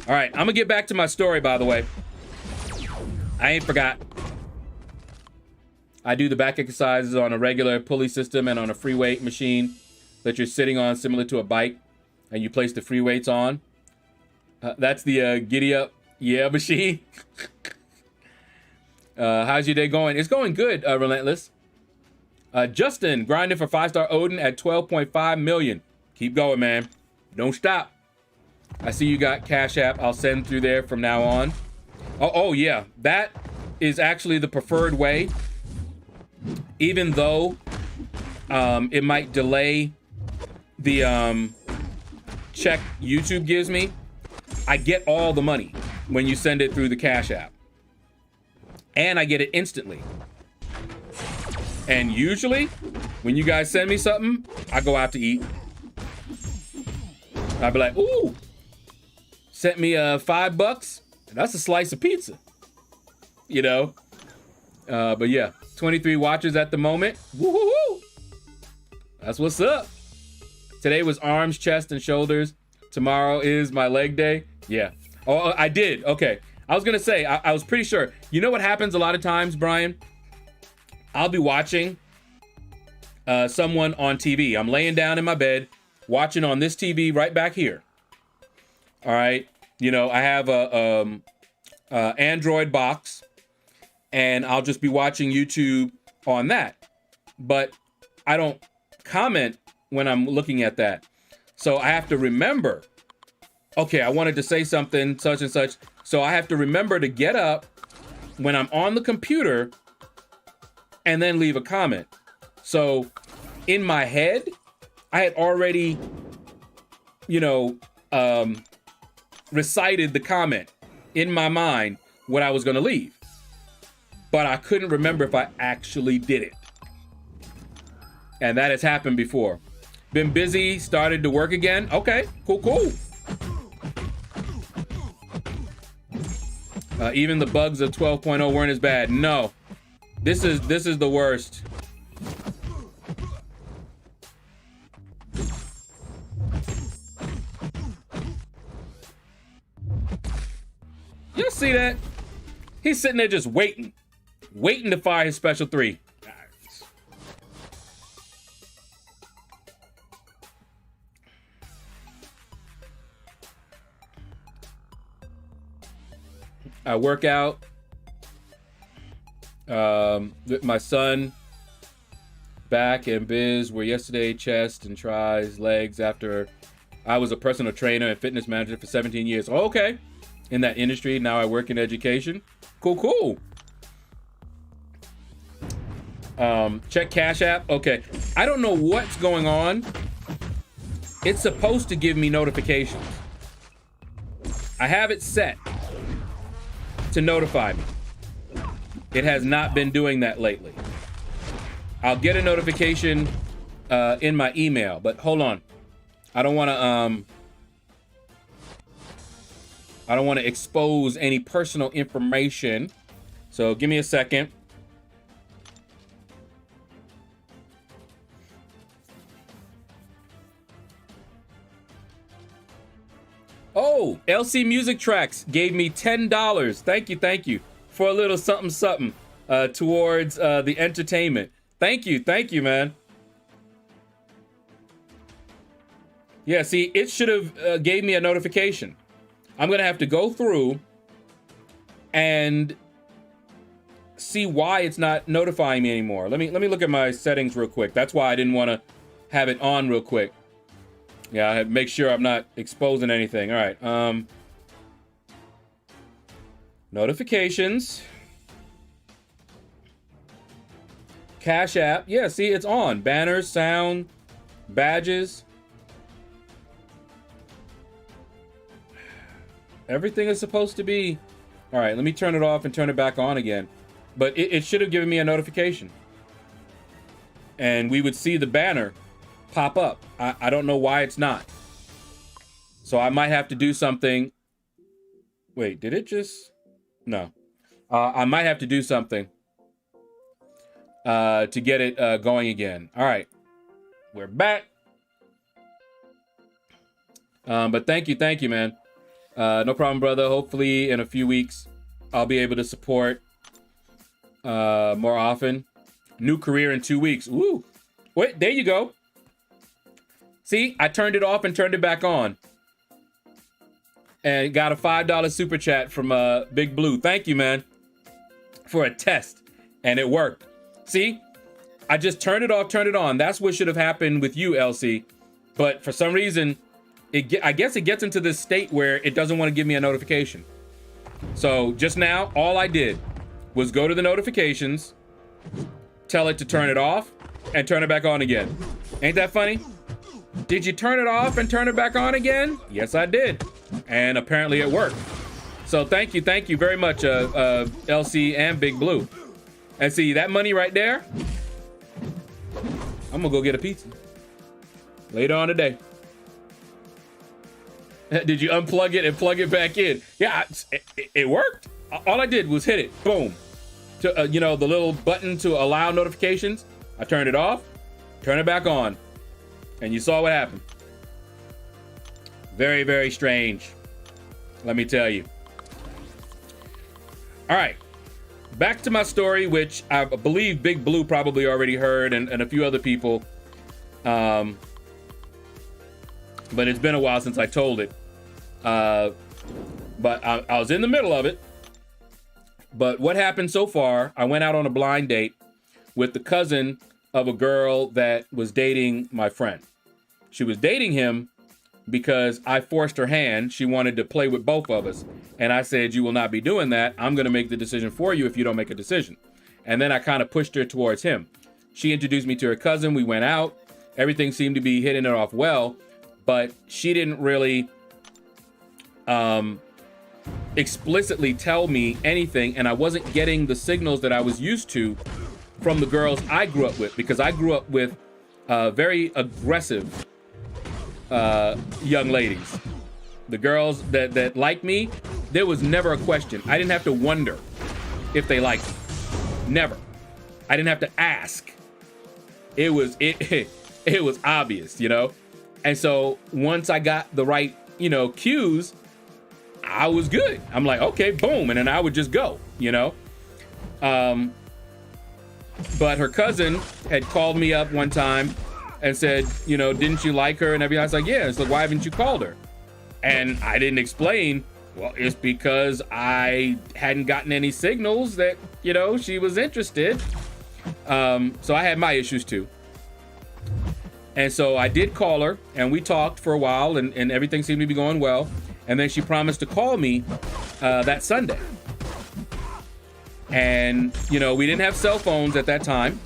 All right, I'm gonna get back to my story, by the way. I ain't forgot. I do the back exercises on a regular pulley system and on a free weight machine that you're sitting on, similar to a bike, and you place the free weights on. That's the giddy up, yeah, machine. How's your day going? It's going good, Relentless. Justin, grinding for 5-star Odin at 12.5 million. Keep going, man. Don't stop. I see you got Cash App. I'll send through there from now on. Oh yeah. That is actually the preferred way. Even though it might delay the check YouTube gives me, I get all the money when you send it through the Cash App. And I get it instantly. And usually, when you guys send me something, I go out to eat. I'll be like, ooh, sent me $5. That's a slice of pizza. You know? But yeah, 23 watchers at the moment. Woo-hoo-hoo! That's what's up. Today was arms, chest, and shoulders. Tomorrow is my leg day. Yeah. Oh, I did. Okay. I was gonna say, I was pretty sure. You know what happens a lot of times, Brian? I'll be watching someone on TV. I'm laying down in my bed, watching on this TV right back here. All right. You know, I have a Android box, and I'll just be watching YouTube on that. But I don't comment when I'm looking at that. So I have to remember, okay, I wanted to say something, such and such. So I have to remember to get up when I'm on the computer and then leave a comment. So in my head, I had already, you know, recited the comment in my mind what I was going to leave. But I couldn't remember if I actually did it. And that has happened before. Been busy, started to work again. Okay, cool. Even the bugs of 12.0 weren't as bad. No, this is the worst. You'll see that. He's sitting there just waiting to fire his special 3. I work out with my son. Back and biz were yesterday, chest and tries, legs, after I was a personal trainer and fitness manager for 17 years. Oh, okay. In that industry, now I work in education. Cool. Check Cash App. Okay. I don't know what's going on. It's supposed to give me notifications. I have it set to notify me. It has not been doing that lately. I'll get a notification in my email, but hold on. I don't want to expose any personal information. So give me a second. Oh, LC Music Tracks gave me $10. Thank you for a little something towards the entertainment. Thank you, man. Yeah, see, it should have gave me a notification. I'm gonna have to go through and see why it's not notifying me anymore. Let me look at my settings real quick. That's why I didn't want to have it on real quick. Yeah, I have to make sure I'm not exposing anything. All right. Notifications. Cash App. Yeah, see, it's on. Banners, sound, badges. Everything is supposed to be. All right, let me turn it off and turn it back on again. But it should have given me a notification. And we would see the banner pop up. I don't know why it's not. So I might have to do something. Wait, did it just? No. I might have to do something to get it going again. All right, we're back. But thank you, man. No problem, brother. Hopefully in a few weeks, I'll be able to support more often. New career in 2 weeks. Woo. Wait, there you go. See, I turned it off and turned it back on. And got a $5 super chat from Big Blue. Thank you, man, for a test. And it worked. See, I just turned it off, turned it on. That's what should have happened with you, LC. But for some reason, I guess it gets into this state where it doesn't want to give me a notification. So just now, all I did was go to the notifications, tell it to turn it off, and turn it back on again. Ain't that funny? Did you turn it off and turn it back on again? Yes, I did. And apparently it worked. So thank you very much, LC and Big Blue. And see, that money right there, I'm gonna go get a pizza later on today. Did you unplug it and plug it back in? Yeah, it worked. All I did was hit it, boom. To, you know, the little button to allow notifications. I turned it off, turn it back on, and you saw what happened. Very, very strange, let me tell you. All right, back to my story, which I believe Big Blue probably already heard, and a few other people. But it's been a while since I told it. But I was in the middle of it. But what happened so far, I went out on a blind date with the cousin of a girl that was dating my friend. She was dating him because I forced her hand. She wanted to play with both of us. And I said, you will not be doing that. I'm going to make the decision for you if you don't make a decision. And then I kind of pushed her towards him. She introduced me to her cousin. We went out. Everything seemed to be hitting it off well. But she didn't really explicitly tell me anything. And I wasn't getting the signals that I was used to from the girls I grew up with. Because I grew up with very aggressive young ladies. The girls that liked me, there was never a question. I didn't have to wonder if they liked me. Never. I didn't have to ask. It was obvious, you know? And so once I got the right, you know, cues, I was good. I'm like, okay, boom. And then I would just go, you know? But her cousin had called me up one time and said, you know, didn't you like her and everything? I was like, yeah. It's like, why haven't you called her? And I didn't explain. Well, it's because I hadn't gotten any signals that, you know, she was interested. So I had my issues too. And so I did call her and we talked for a while and everything seemed to be going well. And then she promised to call me that Sunday. And, you know, we didn't have cell phones at that time.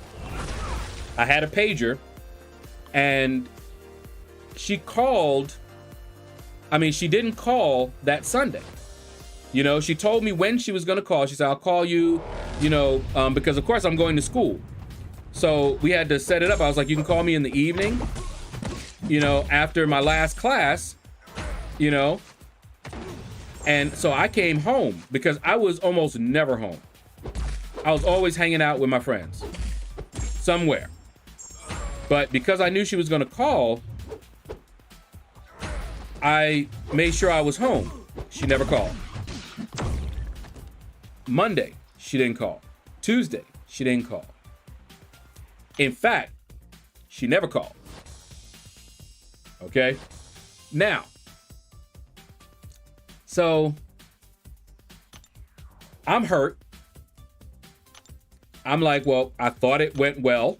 I had a pager. And she called. I mean, she didn't call that Sunday. You know, she told me when she was going to call. She said, I'll call you, you know, because, of course, I'm going to school. So we had to set it up. I was like, you can call me in the evening, you know, after my last class, you know. And so I came home because I was almost never home. I was always hanging out with my friends somewhere. But because I knew she was going to call, I made sure I was home. She never called. Monday, she didn't call. Tuesday, she didn't call. In fact, she never called. Okay? Now, so I'm hurt. I'm like, well, I thought it went well,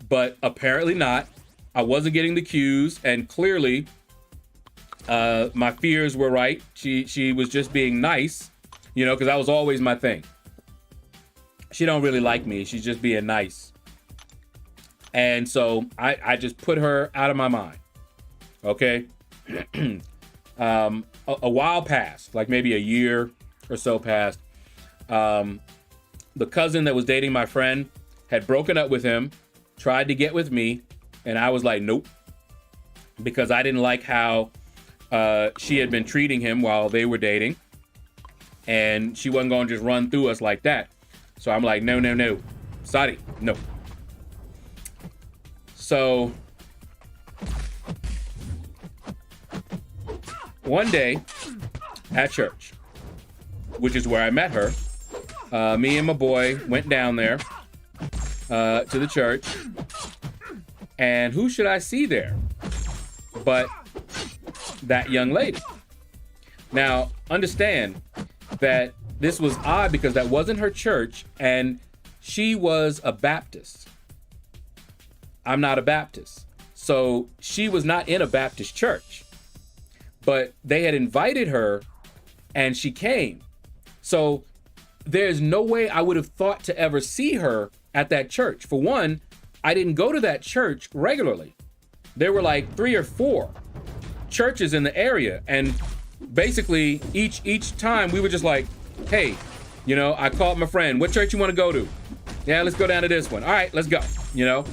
but apparently not. I wasn't getting the cues, and clearly my fears were right. She was just being nice, you know, because that was always my thing. She don't really like me. She's just being nice. And so I just put her out of my mind. Okay. a while passed, like maybe a year or so passed. The cousin that was dating my friend had broken up with him, tried to get with me, and I was like, nope, because I didn't like how she had been treating him while they were dating, and she wasn't going to just run through us like that. So I'm like, no, sorry, no. So one day at church, which is where I met her, me and my boy went down there to the church, and who should I see there but that young lady. Now, understand that this was odd because that wasn't her church, and she was a Baptist. I'm not a Baptist. So she was not in a Baptist church, but they had invited her and she came. So there's no way I would have thought to ever see her at that church. For one, I didn't go to that church regularly. There were like 3 or 4 churches in the area, and basically each time we were just like, hey, you know, I called my friend, what church you want to go to? Yeah, let's go down to this one. All right, let's go. You know,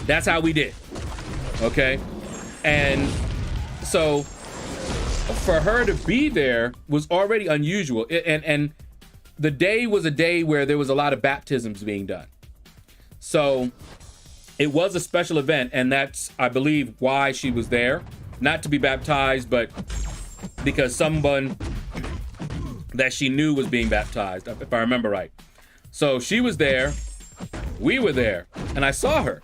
that's how we did. Okay. And so for her to be there was already unusual. And the day was a day where there was a lot of baptisms being done. So it was a special event, and that's, I believe, why she was there. Not to be baptized, but because someone that she knew was being baptized, if I remember right. So she was there, we were there, and I saw her.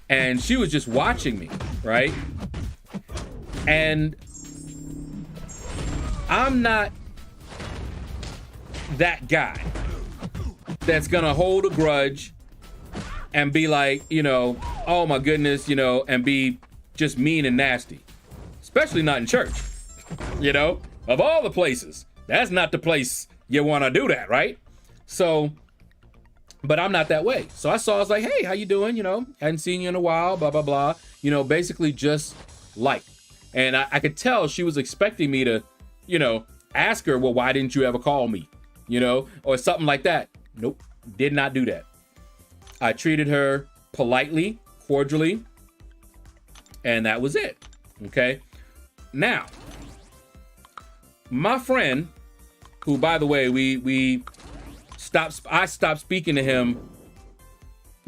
And she was just watching me, right? And I'm not that guy that's gonna hold a grudge and be like, you know, oh my goodness, you know, and be just mean and nasty. Especially not in church, you know? Of all the places, that's not the place you wanna do that, right? So, but I'm not that way. So I was like, hey, how you doing? You know, hadn't seen you in a while, blah, blah, blah. You know, basically just like. And I could tell she was expecting me to, you know, ask her, well, why didn't you ever call me? You know, or something like that. Nope, did not do that. I treated her politely, cordially, and that was it. Okay. Now, my friend, who, by the way, I stopped speaking to him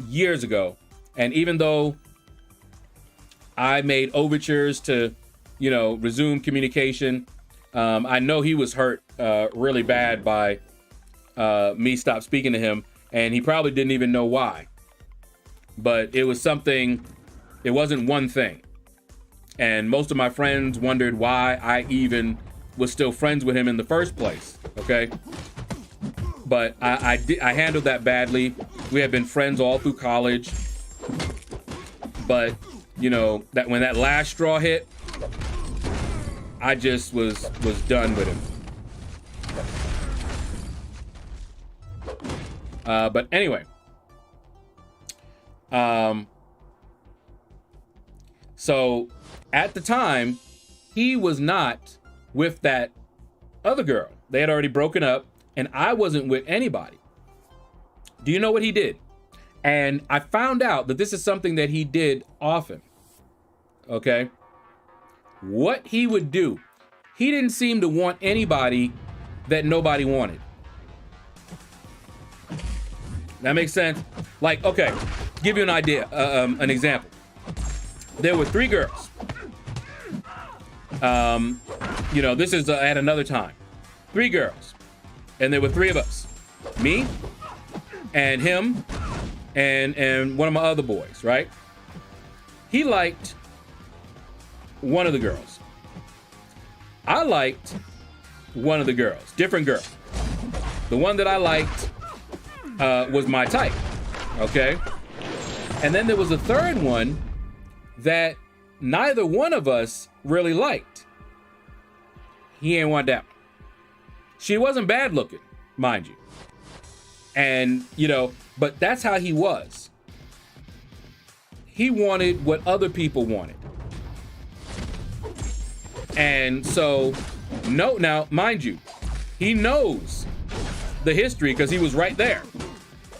years ago. And even though I made overtures to, you know, resume communication, I know he was hurt really bad by me stop speaking to him, and he probably didn't even know why. But it was something, it wasn't one thing. And most of my friends wondered why I even was still friends with him in the first place, okay? But I handled that badly. We had been friends all through college. But, you know, that when that last straw hit, I just was done with him. But anyway. So at the time, he was not with that other girl. They had already broken up, and I wasn't with anybody. Do you know what he did? And I found out that this is something that he did often. Okay? What he would do, he didn't seem to want anybody that nobody wanted. That makes sense? Like, okay, give you an idea, an example. There were 3 girls. You know, this is at another time. 3 girls. And there were 3 of us. Me, and him, and one of my other boys, right? He liked one of the girls. I liked one of the girls, different girl. The one that I liked was my type, okay? And then there was a third one that neither one of us really liked. He ain't want that one. She wasn't bad looking, mind you. And, you know, but that's how he was. He wanted what other people wanted. And so, no, now, mind you, he knows the history because he was right there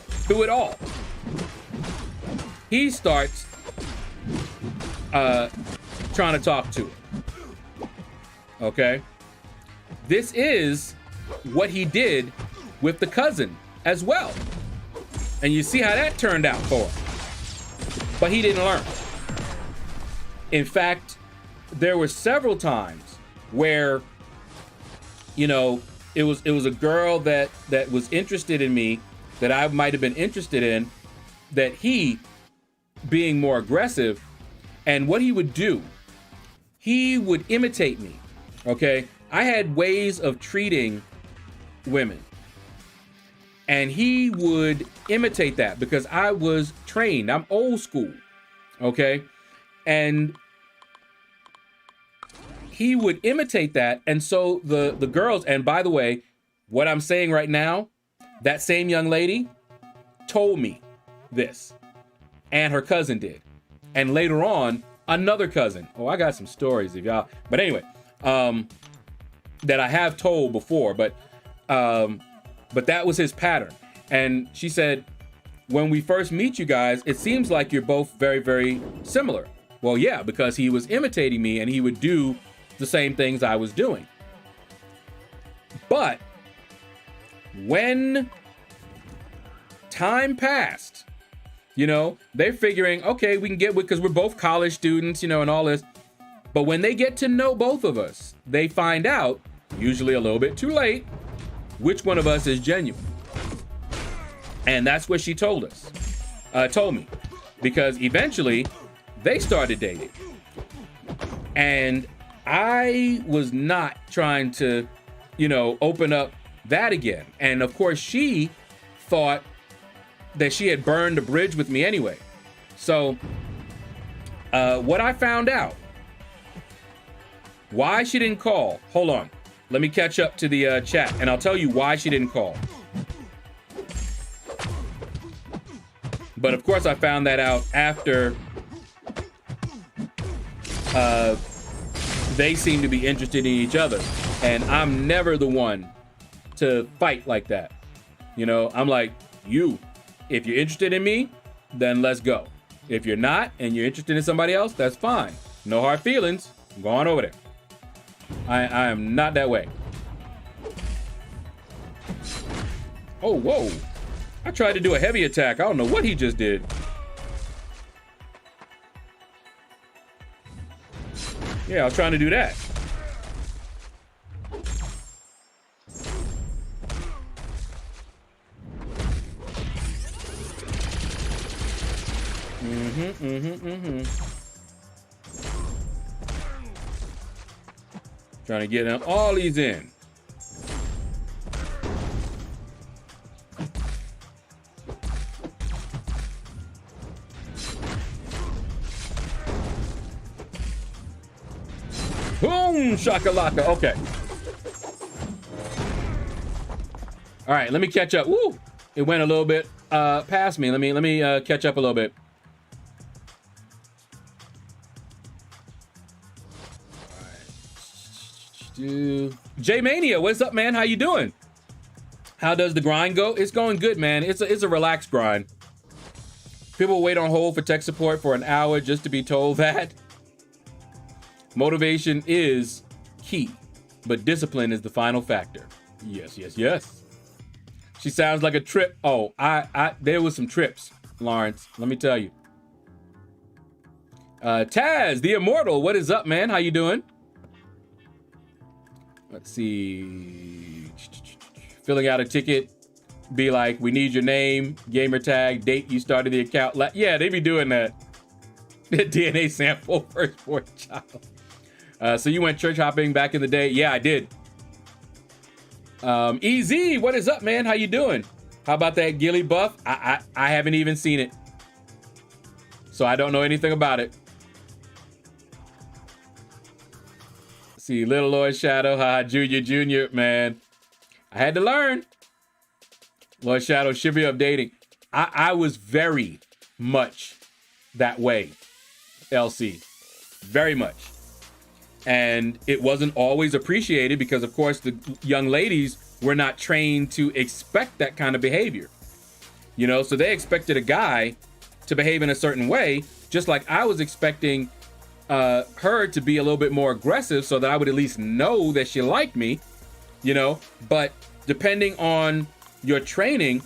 through it all. He starts trying to talk to her. Okay? This is what he did with the cousin as well. And you see how that turned out for him. But he didn't learn. In fact, there were several times where, you know, it was a girl that was interested in me, that I might have been interested in, that he, being more aggressive, and what he would do, he would imitate me. Okay? I had ways of treating women, and he would imitate that because I was trained. I'm old school. Okay? And he would imitate that. And so the girls, and by the way, what I'm saying right now, that same young lady told me this, and her cousin did. And later on, another cousin. Oh, I got some stories if y'all, but anyway, that I have told before, but that was his pattern. And she said, when we first meet you guys, it seems like you're both very, very similar. Well, yeah, because he was imitating me and he would do the same things I was doing. But when time passed, you know, they're figuring, okay, we can get with, because we're both college students, you know, and all this. But when they get to know both of us, they find out, usually a little bit too late, which one of us is genuine. And that's what she told me, because eventually they started dating. And I was not trying to, you know, open up that again. And of course, she thought that she had burned a bridge with me anyway. So what I found out, why she didn't call. Hold on. Let me catch up to the chat, and I'll tell you why she didn't call. But of course, I found that out after they seem to be interested in each other. And I'm never the one to fight like that. You know, I'm like, if you're interested in me, then let's go. If you're not, and you're interested in somebody else, that's fine. No hard feelings. I'm going over there. I am not that way. Oh, whoa. I tried to do a heavy attack. I don't know what he just did. Yeah, I was trying to do that. Trying to get them all these in. Boom, shakalaka. Okay. All right, let me catch up. Woo! It went a little bit past me. Let me catch up a little bit. J Mania, what's up, man? How you doing? How does the grind go? It's going good, man. It's a relaxed grind. People wait on hold for tech support for an hour just to be told that motivation is key, but discipline is the final factor. Yes, yes, yes. She sounds like a trip. Oh, there was some trips, Lawrence. Let me tell you. Taz, the Immortal, what is up, man? How you doing? Let's see. Filling out a ticket. Be like, we need your name, gamer tag, date you started the account. Yeah, they be doing that. DNA sample, firstborn child. So you went church hopping back in the day? Yeah, I did. EZ, what is up, man? How you doing? How about that ghillie buff? I haven't even seen it, so I don't know anything about it. See, Little Lord Shadow, Junior, man. I had to learn. Lord Shadow should be updating. I was very much that way, LC. Very much. And it wasn't always appreciated because, of course, the young ladies were not trained to expect that kind of behavior. You know, so they expected a guy to behave in a certain way, just like I was expecting her to be a little bit more aggressive so that I would at least know that she liked me, you know. But depending on your training,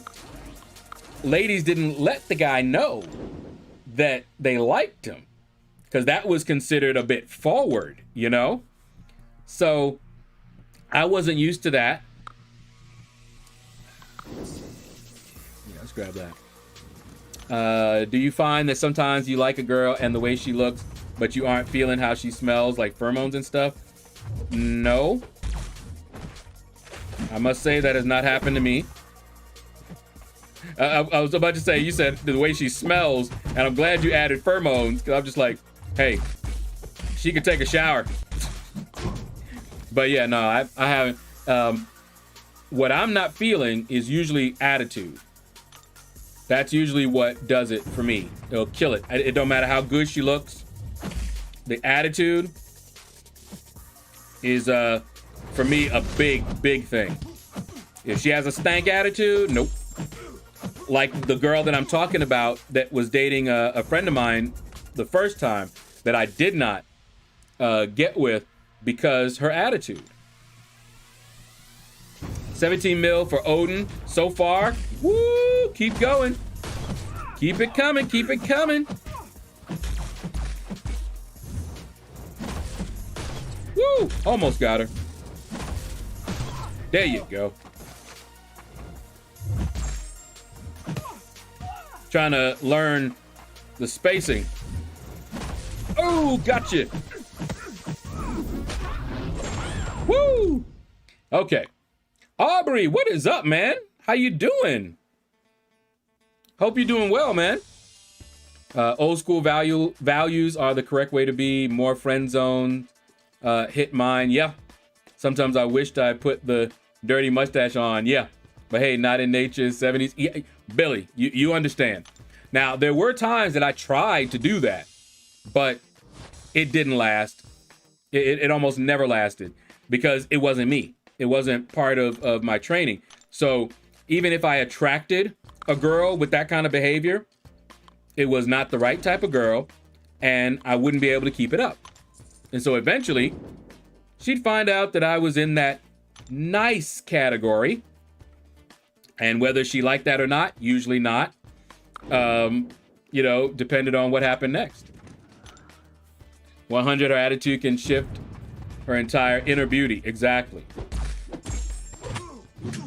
ladies didn't let the guy know that they liked him, because that was considered a bit forward, you know? So I wasn't used to that. Yeah, let's grab that. Do you find that sometimes you like a girl and the way she looks, but you aren't feeling how she smells, like pheromones and stuff? No. I must say that has not happened to me. I was about to say, you said the way she smells, and I'm glad you added pheromones, because I'm just like, hey, she could take a shower. But yeah, no, I haven't. What I'm not feeling is usually attitude. That's usually what does it for me. It'll kill it. It don't matter how good she looks. The attitude is, for me, a big thing. If she has a stank attitude, nope. Like the girl that I'm talking about that was dating a friend of mine the first time, that I did not get with because her attitude. 17 mil for Odin so far. Woo! Keep going. Keep it coming. Keep it coming. Woo! Almost got her. There you go. Trying to learn the spacing. Oh, gotcha. Woo! Okay. Aubrey, what is up, man? How you doing? Hope you're doing well, man. Old school values are the correct way to be. More friend zone. Hit mine. Yeah. Sometimes I wished I put the dirty mustache on. Yeah. But hey, not in nature's 70s. Yeah. Billy, you understand. Now, there were times that I tried to do that, but it didn't last. It almost never lasted because it wasn't me. It wasn't part of my training. So even if I attracted a girl with that kind of behavior, it was not the right type of girl, and I wouldn't be able to keep it up. And so eventually, she'd find out that I was in that nice category. And whether she liked that or not, usually not, you know, depended on what happened next. 100, her attitude can shift her entire inner beauty. Exactly.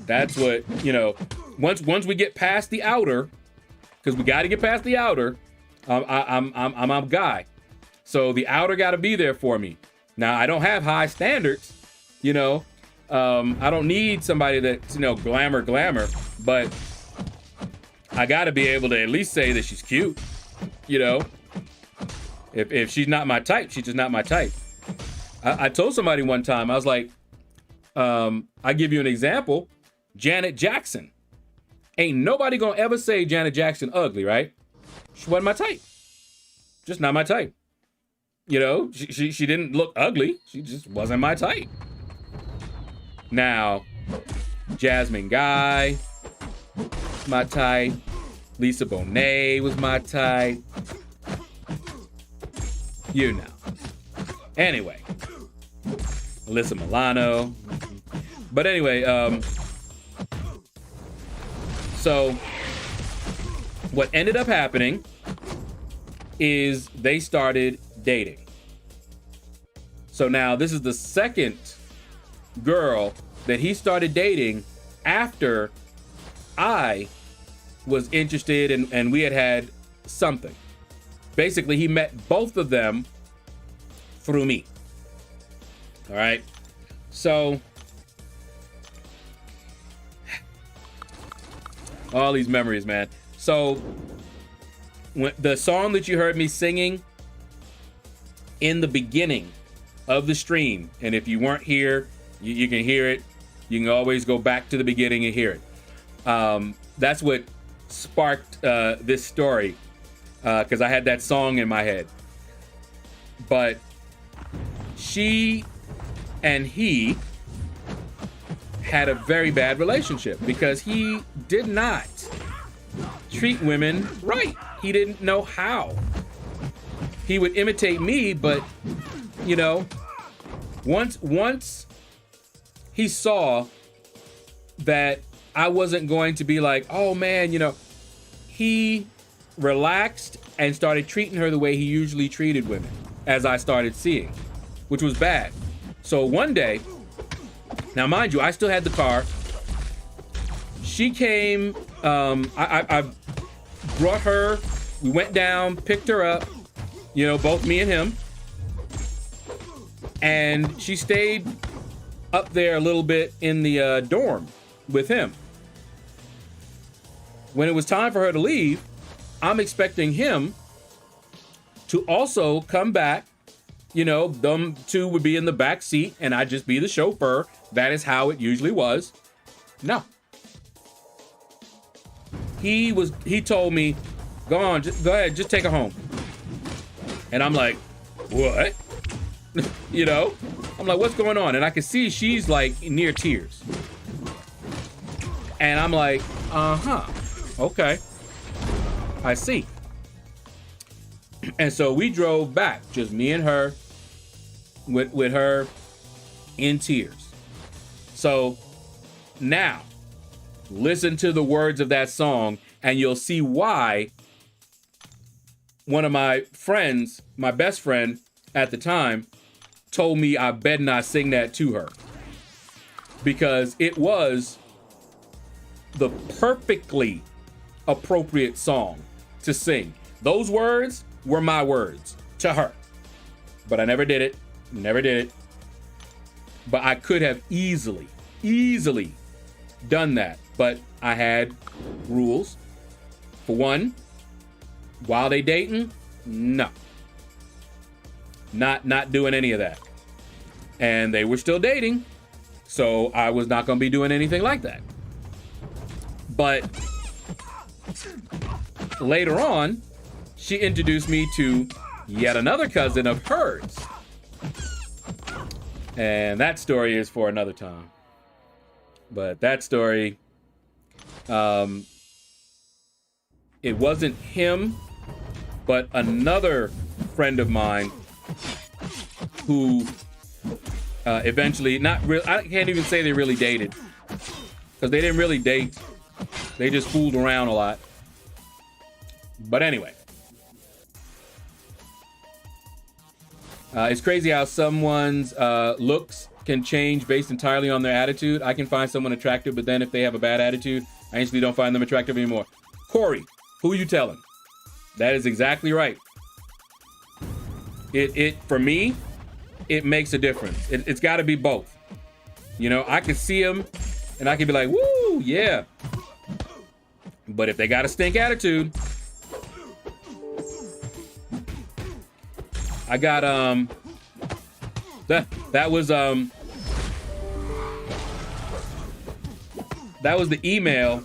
That's what, you know, once we get past the outer, because we got to get past the outer, I'm a guy. So the outer got to be there for me. Now, I don't have high standards, you know. I don't need somebody that's, you know, glamour, but I got to be able to at least say that she's cute, you know. If she's not my type, she's just not my type. I told somebody one time, I was like, I give you an example, Janet Jackson. Ain't nobody gonna ever say Janet Jackson ugly, right? She wasn't my type. Just not my type. You know, she didn't look ugly. She just wasn't my type. Now, Jasmine Guy, my type. Lisa Bonet was my type. You know. Anyway, Alyssa Milano. But anyway, so what ended up happening is they started dating. So now this is the second girl that he started dating after I was interested and we had something. Basically, he met both of them through me. All right. So all these memories, man. So when the song that you heard me singing in the beginning of the stream, and if you weren't here, you can hear it. You can always go back to the beginning and hear it. That's what sparked this story, because I had that song in my head. But she and he had a very bad relationship because he did not treat women right. He didn't know how. He would imitate me, but you know, once he saw that I wasn't going to be like, oh man, you know, he relaxed and started treating her the way he usually treated women, as I started seeing, which was bad. So one day, now mind you, I still had the car. She came, I brought her, we went down, picked her up, you know, both me and him. And she stayed up there a little bit in the dorm with him. When it was time for her to leave, I'm expecting him to also come back. You know, them two would be in the back seat and I'd just be the chauffeur. That is how it usually was. No. He told me, go ahead, just take her home. And I'm like, what? You know, I'm like, what's going on? And I can see she's like near tears. And I'm like, okay, I see. And so we drove back, just me and her, with her in tears. So now listen to the words of that song and you'll see why one of my friends, my best friend at the time, told me I better not sing that to her, because it was the perfectly appropriate song to sing. Those words were my words to her, but I never did it. But I could have easily done that, but I had rules. For one, while they dating, no. Not doing any of that. And they were still dating, so I was not going to be doing anything like that. But later on, she introduced me to yet another cousin of hers. And that story is for another time. But that story, it wasn't him, but another friend of mine who eventually, I can't even say they really dated, because they didn't really date. They just fooled around a lot. But anyway, it's crazy how someone's looks can change based entirely on their attitude. I can find someone attractive, but then if they have a bad attitude, I instantly don't find them attractive anymore. Corey, who are you telling? That is exactly right. For me, it makes a difference. It's got to be both. You know, I can see them and I can be like, woo, yeah. But if they got a stink attitude, I got that was the email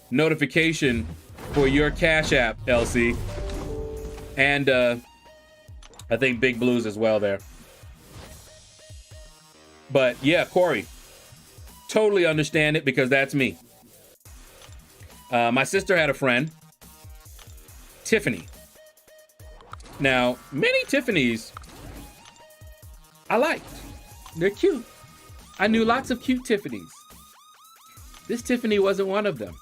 notification for your Cash App, LC, and I think Big Blues as well there. But yeah, Corey, totally understand it, because that's me. My sister had a friend, Tiffany. Now, many Tiffany's I liked. They're cute. I knew lots of cute Tiffany's. This Tiffany wasn't one of them.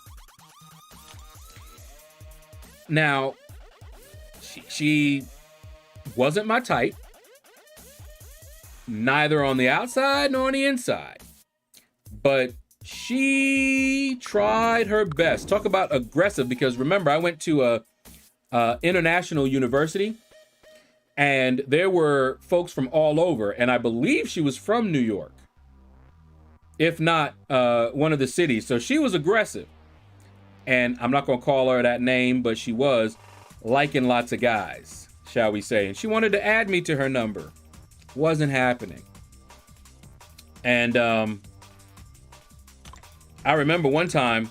Now, she wasn't my type, neither on the outside nor on the inside, but she tried her best. Talk about aggressive, because remember, I went to a international university, and there were folks from all over, and I believe she was from New York, if not one of the cities. So she was aggressive, and I'm not going to call her that name, but she was liking lots of guys, shall we say. And she wanted to add me to her number. Wasn't happening. And I remember one time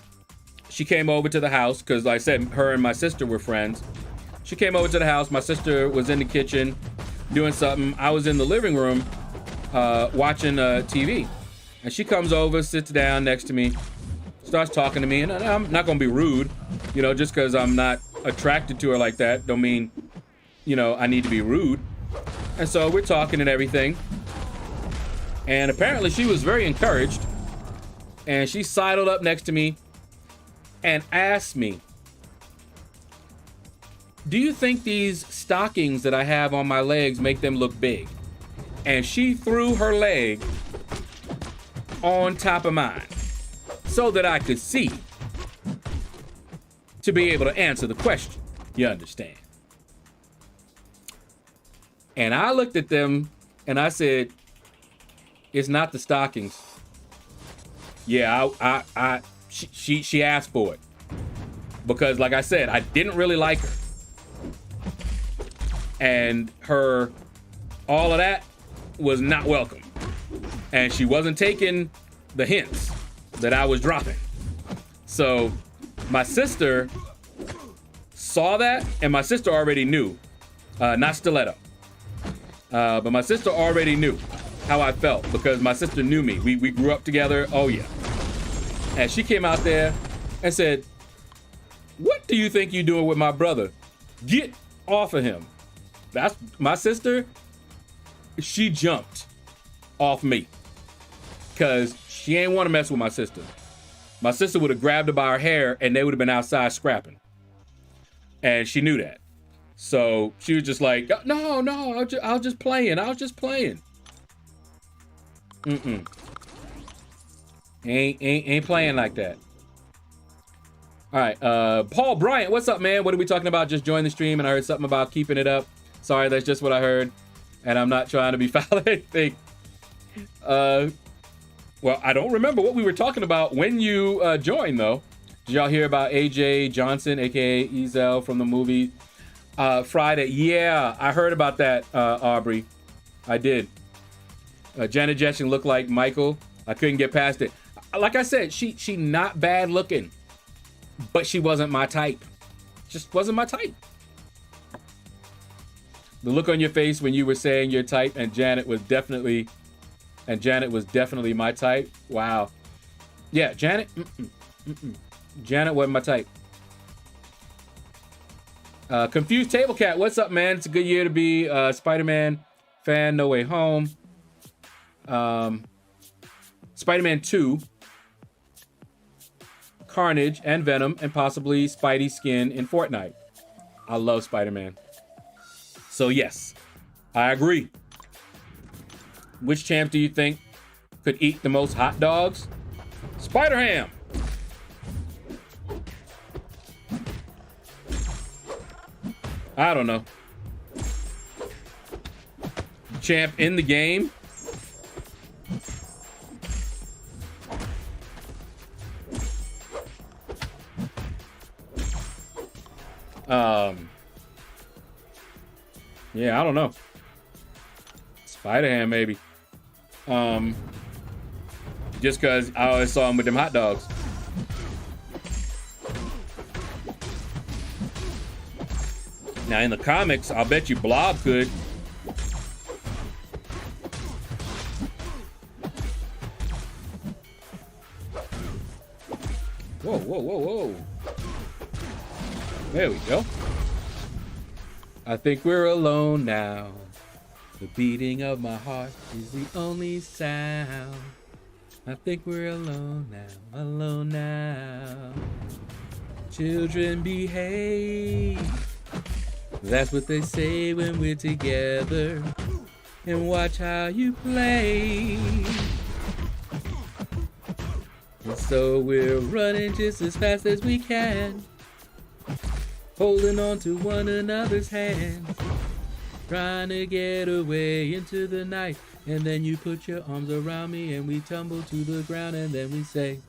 she came over to the house, because like I said, her and my sister were friends. She came over to the house. My sister was in the kitchen doing something. I was in the living room, watching TV. And she comes over, sits down next to me, starts talking to me, and I'm not gonna be rude, you know, just because I'm not attracted to her like that, don't mean, you know, I need to be rude. And so we're talking and everything. And apparently she was very encouraged. And she sidled up next to me and asked me, do you think these stockings that I have on my legs make them look big? And she threw her leg on top of mine so that I could see, to be able to answer the question. You understand? And I looked at them and I said, it's not the stockings. Yeah, she asked for it. Because like I said, I didn't really like her. And all of that was not welcome. And she wasn't taking the hints that I was dropping. So my sister saw that, and my sister already knew, not Stiletto, but my sister already knew how I felt because my sister knew me. We grew up together. Oh yeah. And she came out there and said, what do you think you're doing with my brother? Get off of him. That's my sister. She jumped off me because she ain't want to mess with my sister. My sister would have grabbed her by her hair and they would have been outside scrapping. And she knew that. So she was just like, no, I was just playing. Ain't playing like that. All right, Paul Bryant, what's up, man? What are we talking about? Just joined the stream and I heard something about keeping it up. Sorry, that's just what I heard. And I'm not trying to be foul or anything. Well, I don't remember what we were talking about when you joined, though. Did y'all hear about AJ Johnson, aka Ezel from the movie Friday? Yeah, I heard about that, Aubrey. I did. Janet Jackson looked like Michael. I couldn't get past it. Like I said, she not bad looking, but she wasn't my type. Just wasn't my type. The look on your face when you were saying your type, and Janet was definitely my type. Wow. Yeah, Janet. Janet wasn't my type. Confused Table Cat, what's up, man? It's a good year to be a Spider-Man fan. No Way Home. Spider-Man 2. Carnage and Venom, and possibly Spidey skin in Fortnite. I love Spider-Man. So yes, I agree. Which champ do you think could eat the most hot dogs? Spider-Ham. I don't know. Champ in the game. Yeah, I don't know. Spider-Ham, maybe. Just because I always saw him with them hot dogs. Now, in the comics, I'll bet you Blob could. Whoa, whoa, whoa, whoa. There we go. I think we're alone now. The beating of my heart is the only sound. I think we're alone now, alone now. Children behave. That's what they say when we're together. And watch how you play. And so we're running just as fast as we can. Holding on to one another's hands. Trying to get away into the night. And then you put your arms around me and we tumble to the ground. And then we say,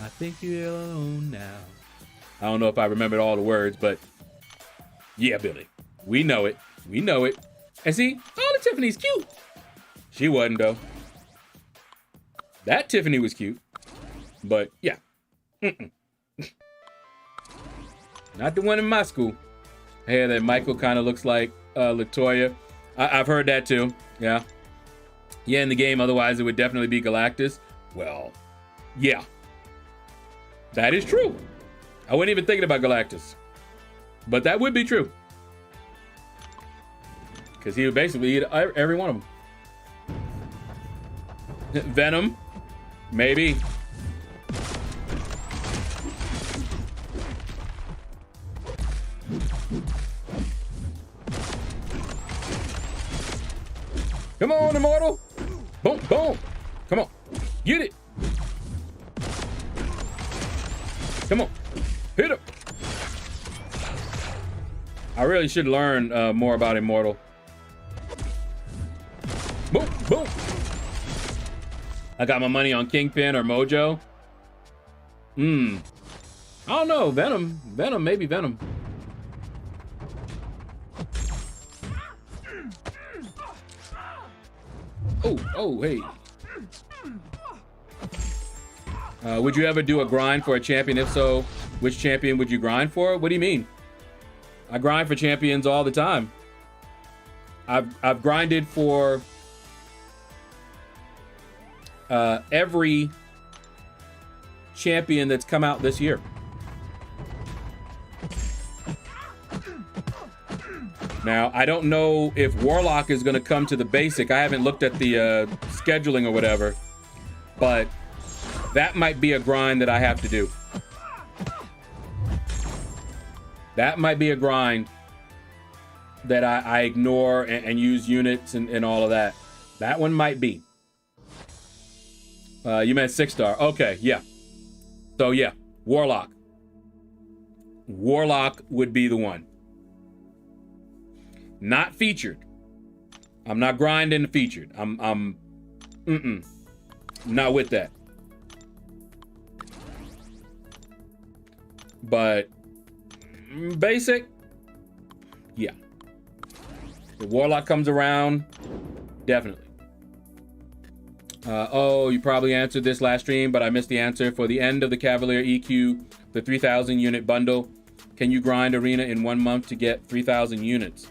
I think you're alone now. I don't know if I remembered all the words, but yeah, Billy. We know it. We know it. And see, oh, the Tiffany's cute. She wasn't, though. That Tiffany was cute. But yeah. Not the one in my school. Hey, that Michael kind of looks like LaToya. I've heard that too. Yeah. Yeah, in the game, otherwise it would definitely be Galactus. Well, yeah. That is true. I wasn't even thinking about Galactus. But that would be true. Because he would basically eat every one of them. Venom. Maybe. Come on, Immortal. Boom, boom. Come on. Get it. Come on. Hit him. I really should learn more about Immortal. Boom, boom. I got my money on Kingpin or Mojo. I don't know. Venom. Venom, maybe Venom. Oh, hey. Would you ever do a grind for a champion? If so, which champion would you grind for? What do you mean? I grind for champions all the time. I've grinded for every champion that's come out this year. Now, I don't know if Warlock is going to come to the basic. I haven't looked at the scheduling or whatever, but that might be a grind that I have to do. That might be a grind that I ignore and use units and all of that. That one might be. You meant 6-star. Okay, yeah. So, yeah, Warlock. Warlock would be the one. Not featured. I'm not grinding featured. I'm not with that. But basic, yeah. The Warlock comes around, definitely. Oh, you probably answered this last stream, but I missed the answer. For the end of the Cavalier EQ, the 3,000 unit bundle, can you grind Arena in 1 month to get 3,000 units?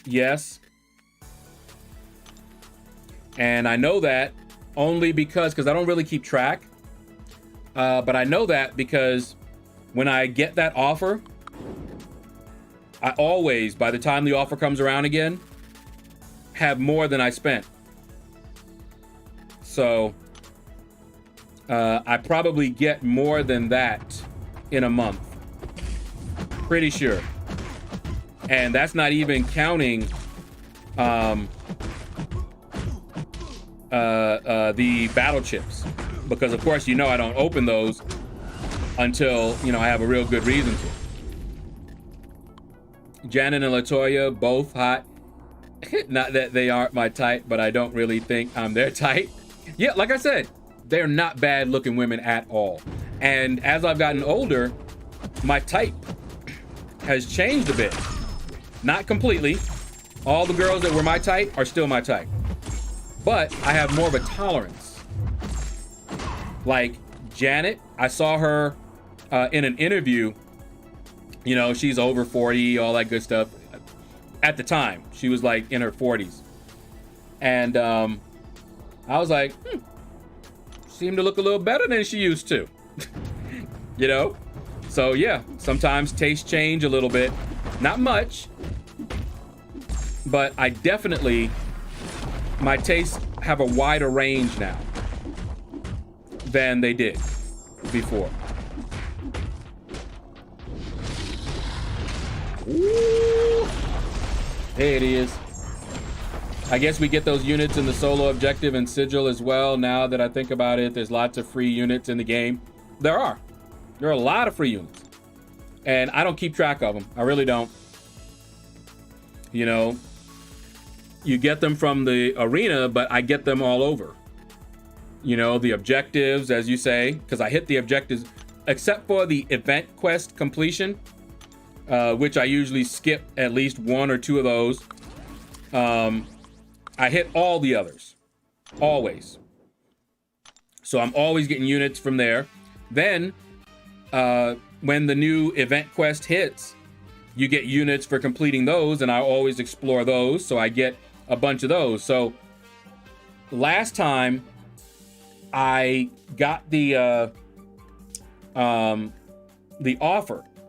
Yes. And I know that only because I don't really keep track. But I know that because when I get that offer, I always, by the time the offer comes around again, have more than I spent. So I probably get more than that in a month. Pretty sure. And that's not even counting the battle chips. Because of course, you know, I don't open those until, you know, I have a real good reason to. Janet and LaToya, both hot. Not that they aren't my type, but I don't really think I'm their type. Yeah, like I said, they're not bad looking women at all. And as I've gotten older, my type has changed a bit. Not completely. All the girls that were my type are still my type. But I have more of a tolerance. Like Janet, I saw her in an interview. You know, she's over 40, all that good stuff. At the time, she was like in her 40s. And I was like, seemed to look a little better than she used to. You know? So yeah, sometimes tastes change a little bit. Not much. But I definitely, my tastes have a wider range now than they did before. Ooh. There it is. I guess we get those units in the solo objective and sigil as well. Now that I think about it, there's lots of free units in the game. There are a lot of free units. And I don't keep track of them. I really don't. You know, you get them from the arena, but I get them all over. You know, the objectives, as you say, because I hit the objectives, except for the event quest completion, which I usually skip at least 1 or 2 of those. I hit all the others, always. So I'm always getting units from there. Then, when the new event quest hits, you get units for completing those, and I always explore those, so I get a bunch of those. So last time I got the offer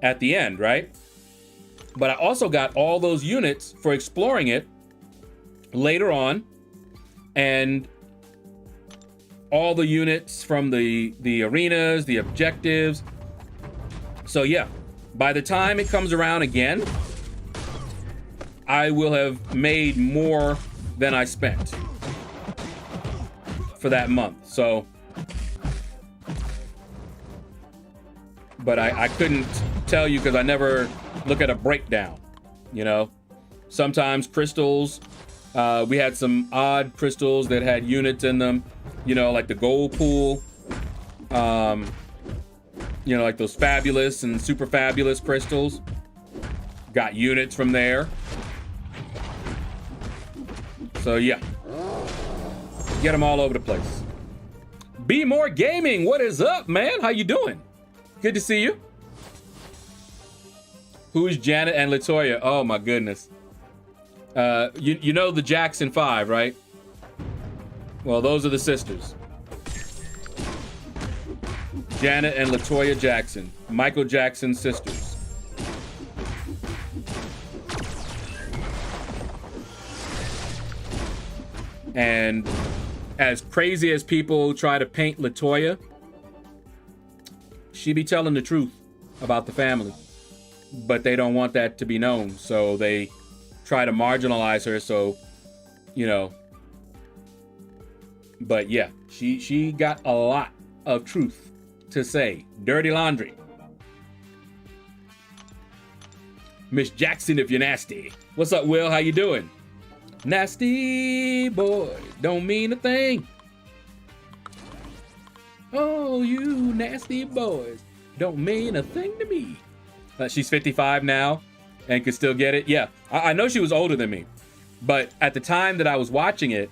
at the end, right? But I also got all those units for exploring it later on, and all the units from the arenas, the objectives. So yeah, by the time it comes around again, I will have made more than I spent for that month. So, but I couldn't tell you because I never look at a breakdown, you know. Sometimes crystals, we had some odd crystals that had units in them, you know, like the gold pool, you know, like those fabulous and super fabulous crystals. Got units from there. So yeah, get them all over the place. Be More Gaming, what is up, man? How you doing? Good to see you. Who's Janet and Latoya? Oh my goodness. You know the Jackson 5, right? Well, those are the sisters. Janet and Latoya Jackson, Michael Jackson's sisters. And as crazy as people try to paint Latoya, she be telling the truth about the family. But they don't want that to be known, so they try to marginalize her, so, you know. But yeah, she got a lot of truth to say. Dirty laundry. Miss Jackson, if you're nasty. What's up, Will? How you doing? Nasty boy, don't mean a thing. Oh, you nasty boys, don't mean a thing to me. She's 55 now and can still get it. Yeah, I know she was older than me, but at the time that I was watching it,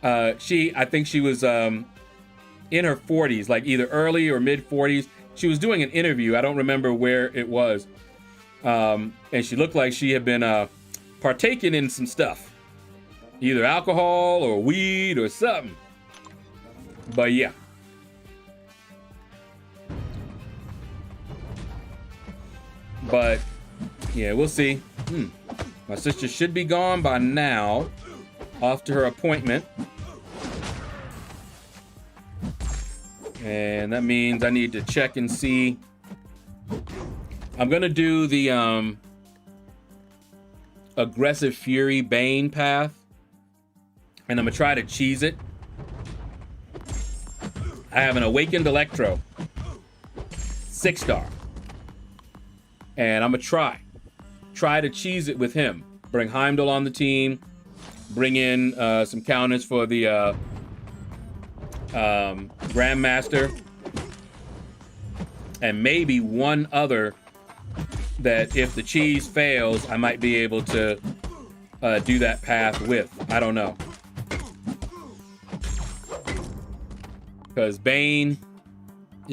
I think she was in her 40s, like either early or mid 40s. She was doing an interview. I don't remember where it was. And she looked like she had been partaking in some stuff, either alcohol or weed or something. But yeah. But yeah, we'll see. My sister should be gone by now, off to her appointment. And that means I need to check and see. I'm gonna do the aggressive fury Bane path, and I'm gonna try to cheese it. I have an awakened Electro, 6-star, and I'm gonna try to cheese it with him. Bring Heimdall on the team, bring in some counters for the Grandmaster, and maybe one other that if the cheese fails, I might be able to do that path with. I don't know. Because Bane,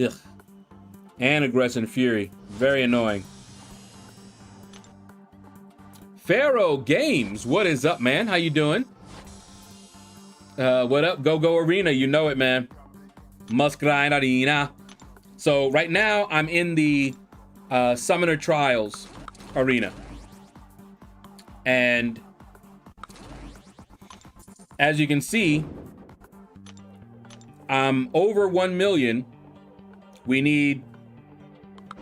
ugh, and Aggressive Fury, very annoying. Pharaoh Games, what is up, man? How you doing? What up, Go Arena? You know it, man. Muskrine Arena. So right now I'm in the Summoner Trials arena, and as you can see, I'm over 1 million. We need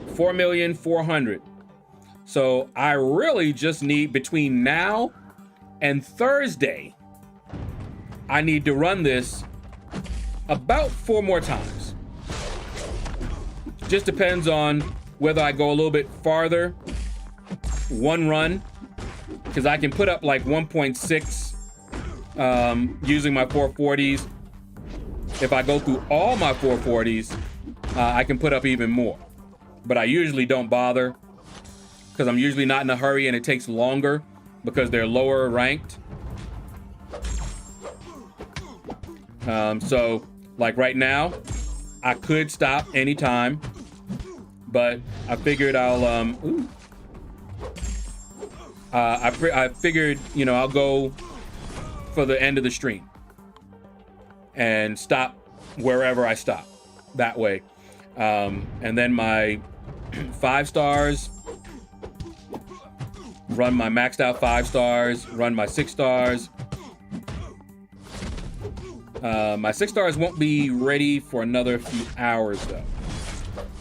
4,400,000. So I really just need, between now and Thursday, I need to run this about 4 more times. Just depends on whether I go a little bit farther, one run, because I can put up like 1.6 using my 440s. If I go through all my 440s, I can put up even more. But I usually don't bother, because I'm usually not in a hurry and it takes longer because they're lower ranked. So like right now, I could stop anytime, but I figured I'll I figured, you know, I'll go for the end of the stream and stop wherever I stop that way. And then my 5 stars, run my maxed out 5 stars, run my 6 stars. My 6 stars won't be ready for another few hours though.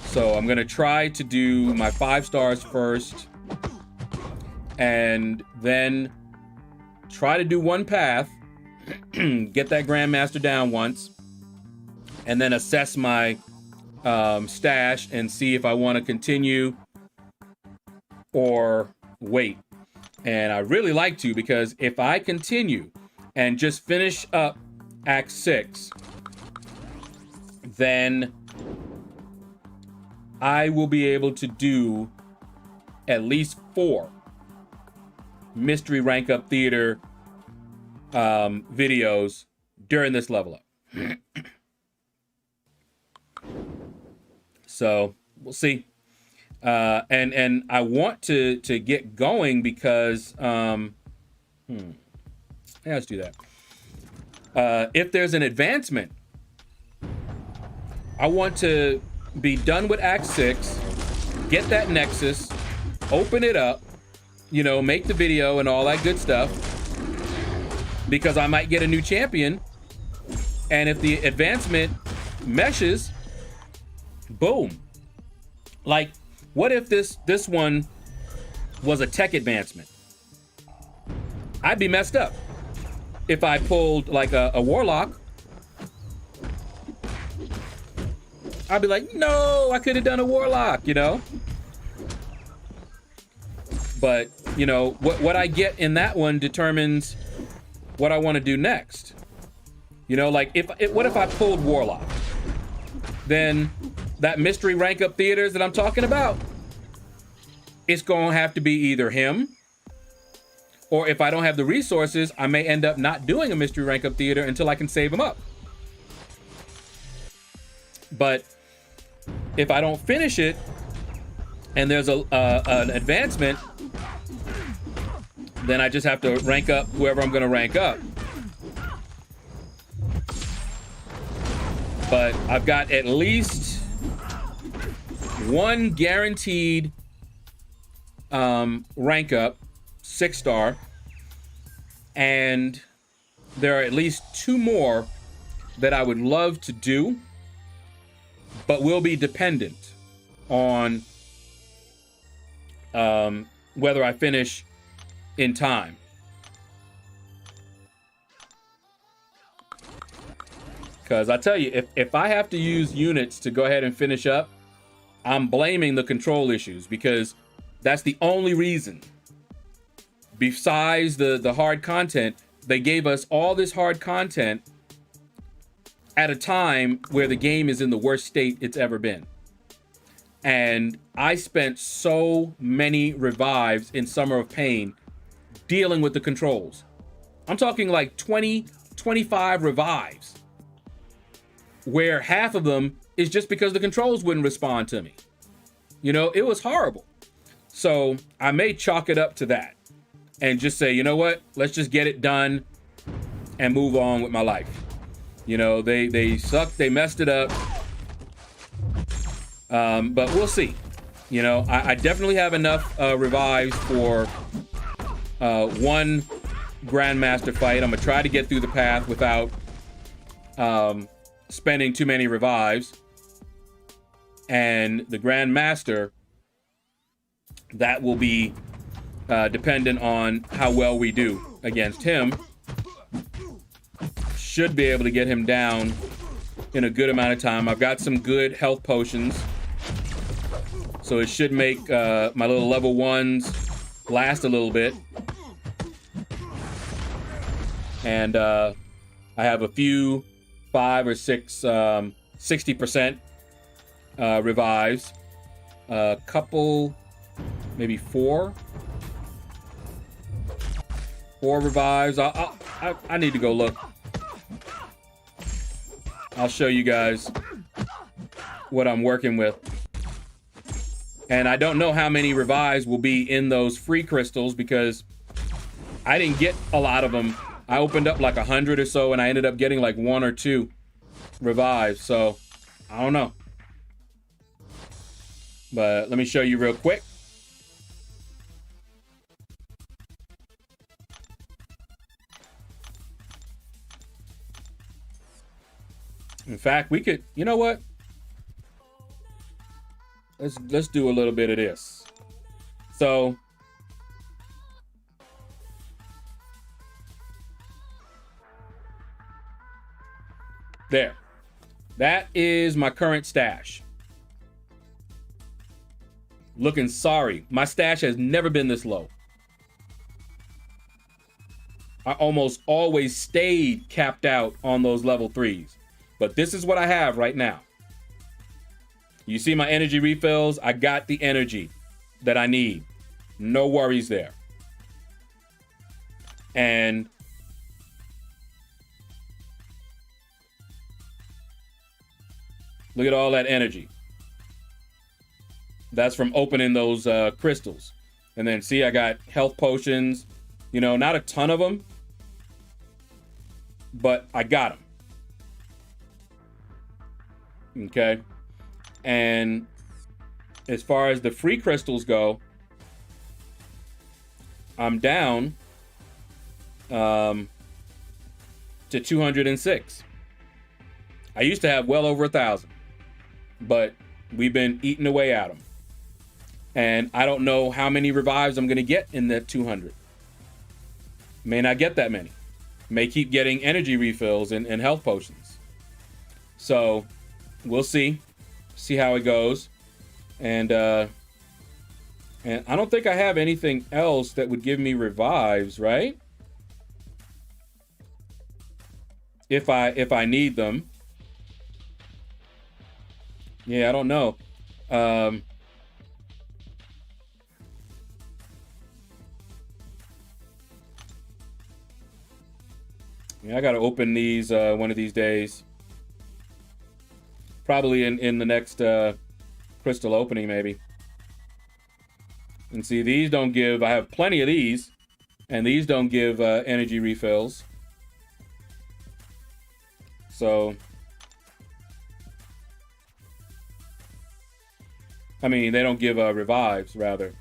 So I'm gonna try to do my 5 stars first and then try to do one path, get that Grandmaster down once, and then assess my stash and see if I want to continue or wait. And I really like to, because if I continue and just finish up Act 6, then I will be able to do at least 4 mystery rank up theater videos during this level up. So we'll see. And I want to get going because yeah, let's do that. If there's an advancement, I want to be done with Act 6, get that Nexus, open it up, you know, make the video and all that good stuff, because I might get a new champion. And if the advancement meshes, boom. Like, what if this one was a tech advancement? I'd be messed up if I pulled like a warlock. I'd be like, no, I could have done a warlock, you know? But, you know, what I get in that one determines what I want to do next. You know, like, what if I pulled warlock? Then that mystery rank up theaters that I'm talking about, it's going to have to be either him, or if I don't have the resources, I may end up not doing a mystery rank up theater until I can save him up. But if I don't finish it and there's an advancement, then I just have to rank up whoever I'm going to rank up. But I've got at least 1 guaranteed rank up, 6 star, and there are at least 2 more that I would love to do, but will be dependent on whether I finish in time. Because I tell you, if I have to use units to go ahead and finish up, I'm blaming the control issues, because that's the only reason. Besides the hard content, they gave us all this hard content at a time where the game is in the worst state it's ever been. And I spent so many revives in Summer of Pain dealing with the controls. I'm talking like 20, 25 revives, where half of them is just because the controls wouldn't respond to me. You know, it was horrible. So I may chalk it up to that and just say, you know what, let's just get it done and move on with my life. You know, they sucked, they messed it up. But we'll see. You know, I definitely have enough revives for 1 Grandmaster fight. I'm gonna try to get through the path without spending too many revives. And the Grandmaster, that will be dependent on how well we do against him. Should be able to get him down in a good amount of time. I've got some good health potions, so it should make my little level 1s last a little bit. And I have a few 5 or 6 60% revives, a couple, maybe 4 revives. I need to go look. I'll show you guys what I'm working with. And I don't know how many revives will be in those free crystals because I didn't get a lot of them. I opened up like 100 or so and I ended up getting like 1 or 2 revives. So I don't know. But let me show you real quick. In fact, we could, you know what? Let's do a little bit of this. So there. That is my current stash. Looking sorry. My stash has never been this low. I almost always stayed capped out on those level 3s. But this is what I have right now. You see my energy refills? I got the energy that I need. No worries there. And look at all that energy. That's from opening those crystals. And then see, I got health potions. You know, not a ton of them, but I got them. Okay. And as far as the free crystals go, I'm down to 206. I used to have well over 1,000, but we've been eating away at them. And I don't know how many revives I'm going to get in that 200. May not get that many. May keep getting energy refills and health potions. So we'll see how it goes. And I don't think I have anything else that would give me revives, right? If I need them. Yeah, I don't know. Yeah, I gotta open these one of these days. Probably in the next crystal opening, maybe. And see, these don't give, I have plenty of these, and these don't give energy refills. So, I mean, they don't give revives, rather.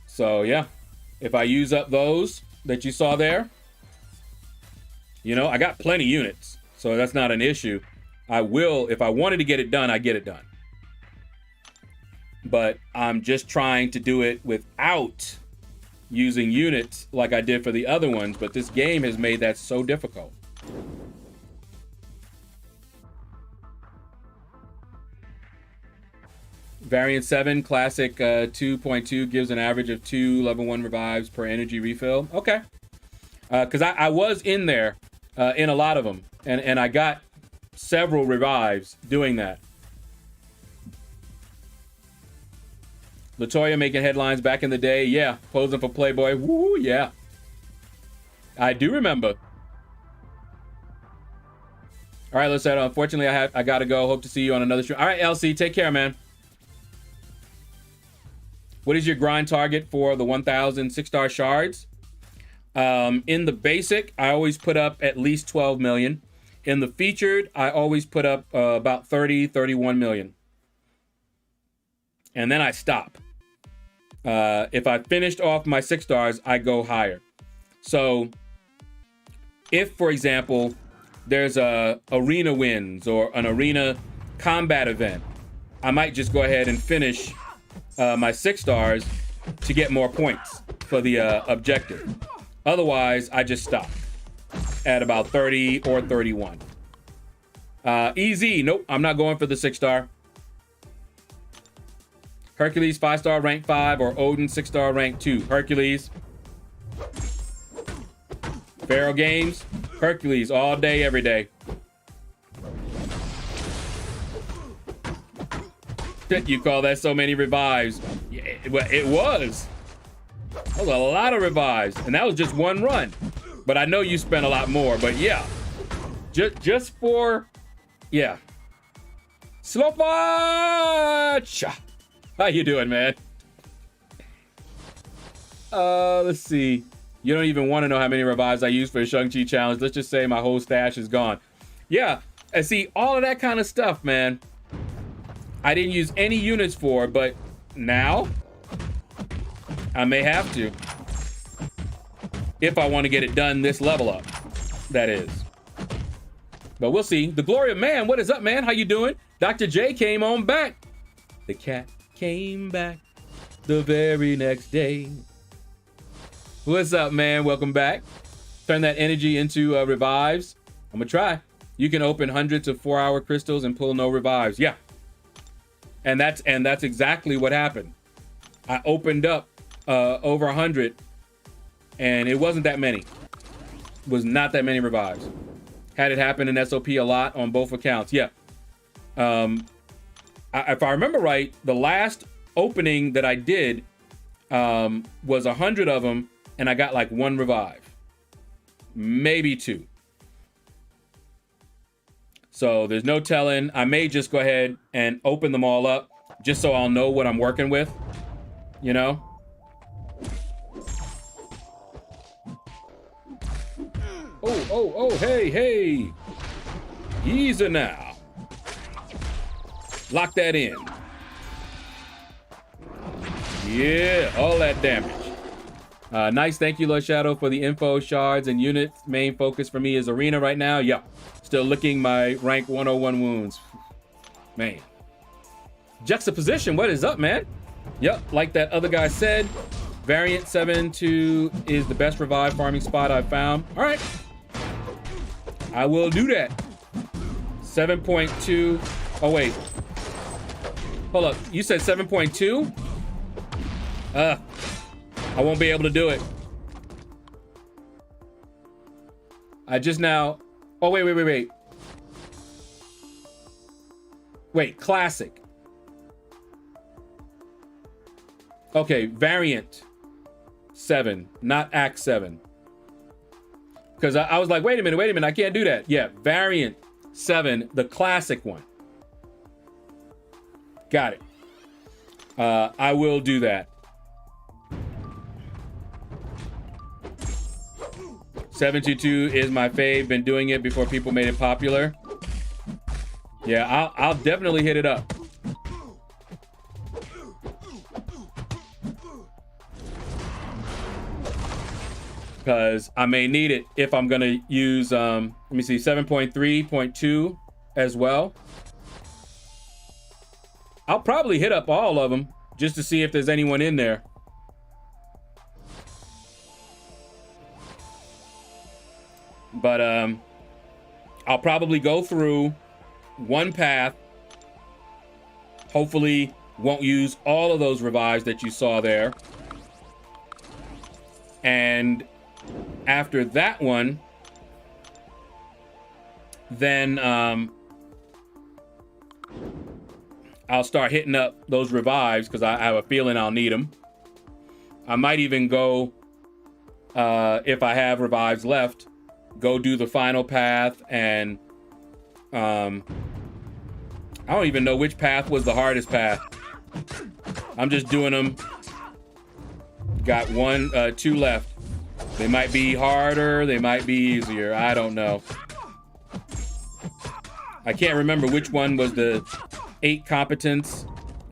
So, yeah. If I use up those that you saw there, you know, I got plenty of units, so that's not an issue. I will, if I wanted to get it done, I get it done. But I'm just trying to do it without using units like I did for the other ones, but this game has made that so difficult. Variant 7 Classic 2.2 gives an average of 2 level 1 revives per energy refill. Okay. Because I was in there in a lot of them, and I got several revives doing that. Latoya making headlines back in the day. Yeah, posing for Playboy. Woo, yeah. I do remember. All right, let's say unfortunately I got to go. Hope to see you on another stream. All right, LC, take care, man. What is your grind target for the 1,000 6-star shards? In the basic, I always put up at least 12 million. In the featured, I always put up about 31 million. And then I stop. If I finished off my 6 stars, I go higher. So if, for example, there's a arena wins or an arena combat event, I might just go ahead and finish my 6 stars to get more points for the objective. Otherwise, I just stop at about 30 or 31. EZ, nope, I'm not going for the 6-star. Hercules 5-star rank 5 or Odin 6-star rank 2. Hercules. Pharaoh Games, Hercules all day, every day. You call that so many revives? Yeah, it was. That was a lot of revives, and that was just one run. But I know you spent a lot more. But yeah, just for, yeah. Slopacha. How you doing, man? Let's see. You don't even want to know how many revives I use for the Shang-Chi challenge. Let's just say my whole stash is gone. Yeah, and see, all of that kind of stuff, man, I didn't use any units for, but now I may have to. If I want to get it done this level up, that is. But we'll see. The Glory of Man, what is up, man? How you doing? Dr. J came on back. The cat came back the very next day. What's up, man? Welcome back. Turn that energy into revives. I'm gonna try. You can open hundreds of 4-hour crystals and pull no revives. Yeah. And that's exactly what happened. I opened up over 100 and it wasn't that many. It was not that many revives. Had it happen in SOP a lot on both accounts. Yeah. If I remember right, the last opening that I did was 100 of them, and I got like 1 revive, maybe 2. So there's no telling. I may just go ahead and open them all up just so I'll know what I'm working with, you know? Oh, hey. Easy now. Lock that in. Yeah, all that damage. Nice, thank you, LordShaedow, for the info, shards, and units. Main focus for me is arena right now. Yeah, still licking my rank 101 wounds. Man. Juxtaposition, what is up, man? Yep, like that other guy said, variant 7-2 is the best revive farming spot I've found. All right. I will do that. 7.2. Oh, wait. Hold up. You said 7.2? I won't be able to do it. I just now... Oh, wait. Wait, classic. Okay, variant 7, not Act 7. Because I was like, wait a minute, I can't do that. Yeah, variant 7, the classic one. Got it. I will do that. 722 is my fave. Been doing it before people made it popular. Yeah, I'll definitely hit it up. Because I may need it if I'm gonna use let me see, 7.3.2 as well. I'll probably hit up all of them just to see if there's anyone in there. But I'll probably go through one path. Hopefully won't use all of those revives that you saw there. And after that one, then I'll start hitting up those revives because I have a feeling I'll need them. I might even go, if I have revives left, go do the final path. And I don't even know which path was the hardest path. I'm just doing them. Got 2 left. They might be harder, they might be easier. I don't know. I can't remember which one was the 8 competence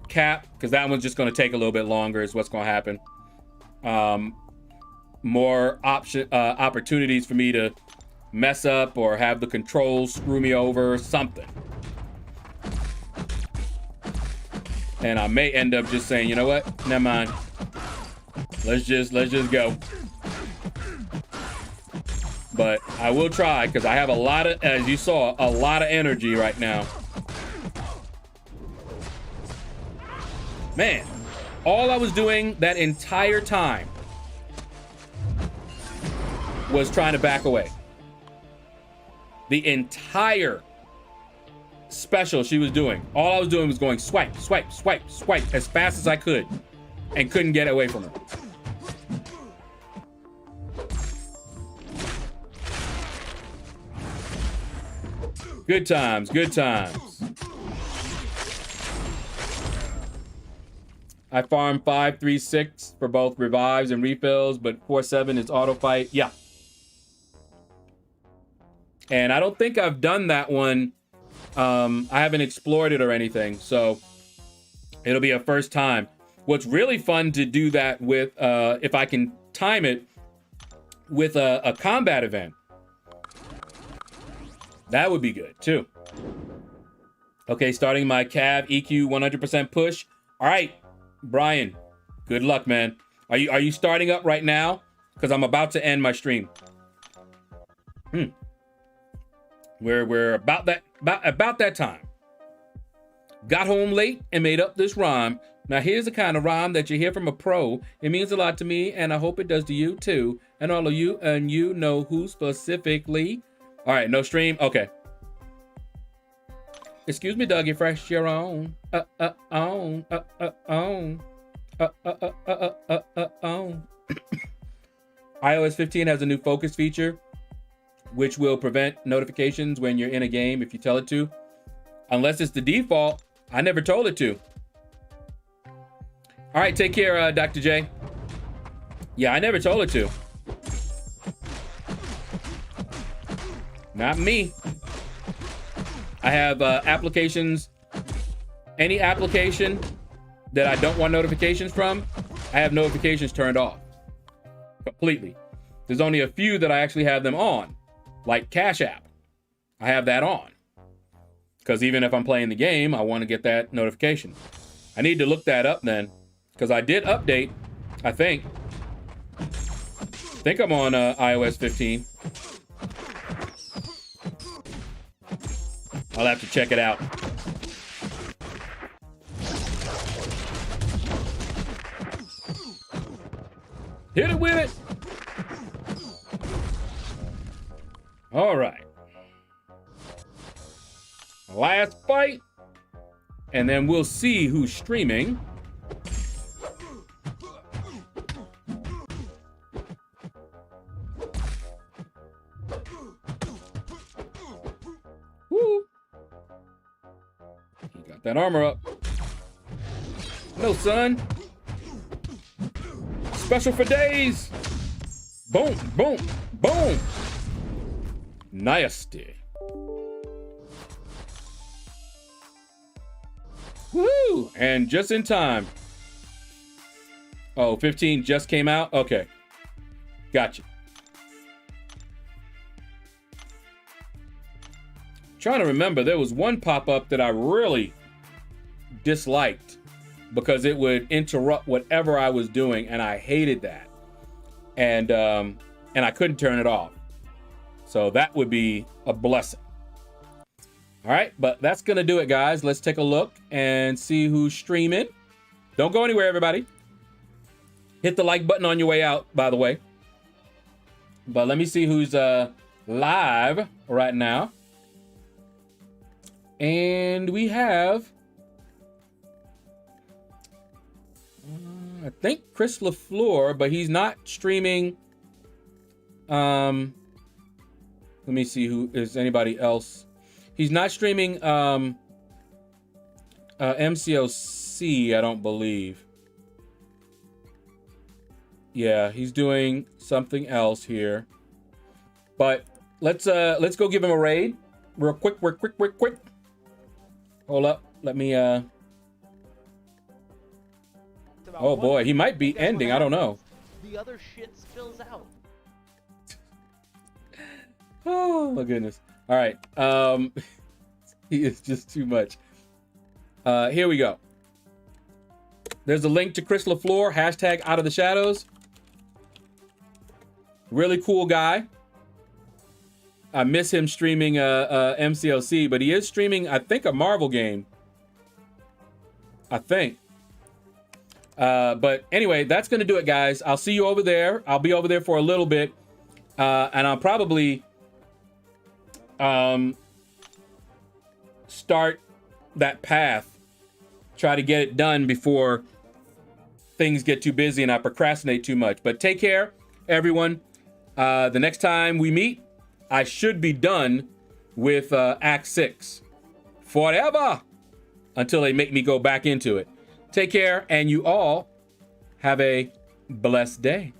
cap, because that one's just going to take a little bit longer is what's going to happen. More opportunities for me to mess up or have the controls screw me over or something. And I may end up just saying, you know what? Never mind. Let's just go. But I will try because I have a lot of, as you saw, a lot of energy right now. Man, all I was doing that entire time was trying to back away. The entire special she was doing, all I was doing was going swipe, swipe, swipe, swipe as fast as I could and couldn't get away from her. Good times, good times. I farm 5, 3, 6 for both revives and refills, but 4, 7 is auto fight. Yeah. And I don't think I've done that one. I haven't explored it or anything, so it'll be a first time. What's really fun to do that with, if I can time it with a combat event, that would be good too. Okay, starting my Cav EQ 100% push. All right, Brian, good luck, man. Are you starting up right now? Because I'm about to end my stream. We're about that time. Got home late and made up this rhyme. Now here's the kind of rhyme that you hear from a pro. It means a lot to me, and I hope it does to you too. And all of you, and you know who specifically. All right, no stream. Okay. Excuse me, Dougie Fresh, you're on. On. iOS 15 has a new focus feature, which will prevent notifications when you're in a game if you tell it to. Unless it's the default. I never told it to. All right, take care, Dr. J. Yeah, I never told it to. Not me. I have applications. Any application that I don't want notifications from, I have notifications turned off completely. There's only a few that I actually have them on, like Cash App. I have that on because even if I'm playing the game, I want to get that notification. I need to look that up then, because I did update. I think I'm on iOS 15. I'll have to check it out. Hit it with it. All right. Last fight. And then we'll see who's streaming. Woo. He got that armor up. No, son. Special for days. Boom, boom, boom. Nasty. Woo! And just in time. Oh, 15 just came out? Okay. Gotcha. Trying to remember, there was one pop-up that I really disliked because it would interrupt whatever I was doing, and I hated that. And I couldn't turn it off. So that would be a blessing. All right, but that's gonna do it, guys. Let's take a look and see who's streaming. Don't go anywhere, everybody. Hit the like button on your way out, by the way. But let me see who's live right now. And we have, I think Chris LaFleur, but he's not streaming. Let me see who is anybody else. He's not streaming MCOC, I don't believe. Yeah, he's doing something else here. But let's go give him a raid. Real quick. Hold up. Let me oh boy, he might be ending. I don't know. The other shit spills out. Oh my goodness. All right. He is just too much. Here we go. There's a link to Chris LaFleur, hashtag Out of the Shadows. Really cool guy. I miss him streaming MCOC, but he is streaming, I think, a Marvel game. I think. But anyway, that's going to do it, guys. I'll see you over there. I'll be over there for a little bit. And I'll probably start that path. Try to get it done before things get too busy and I procrastinate too much. But take care, everyone. The next time we meet, I should be done with Act 6 forever until they make me go back into it. Take care, and you all have a blessed day.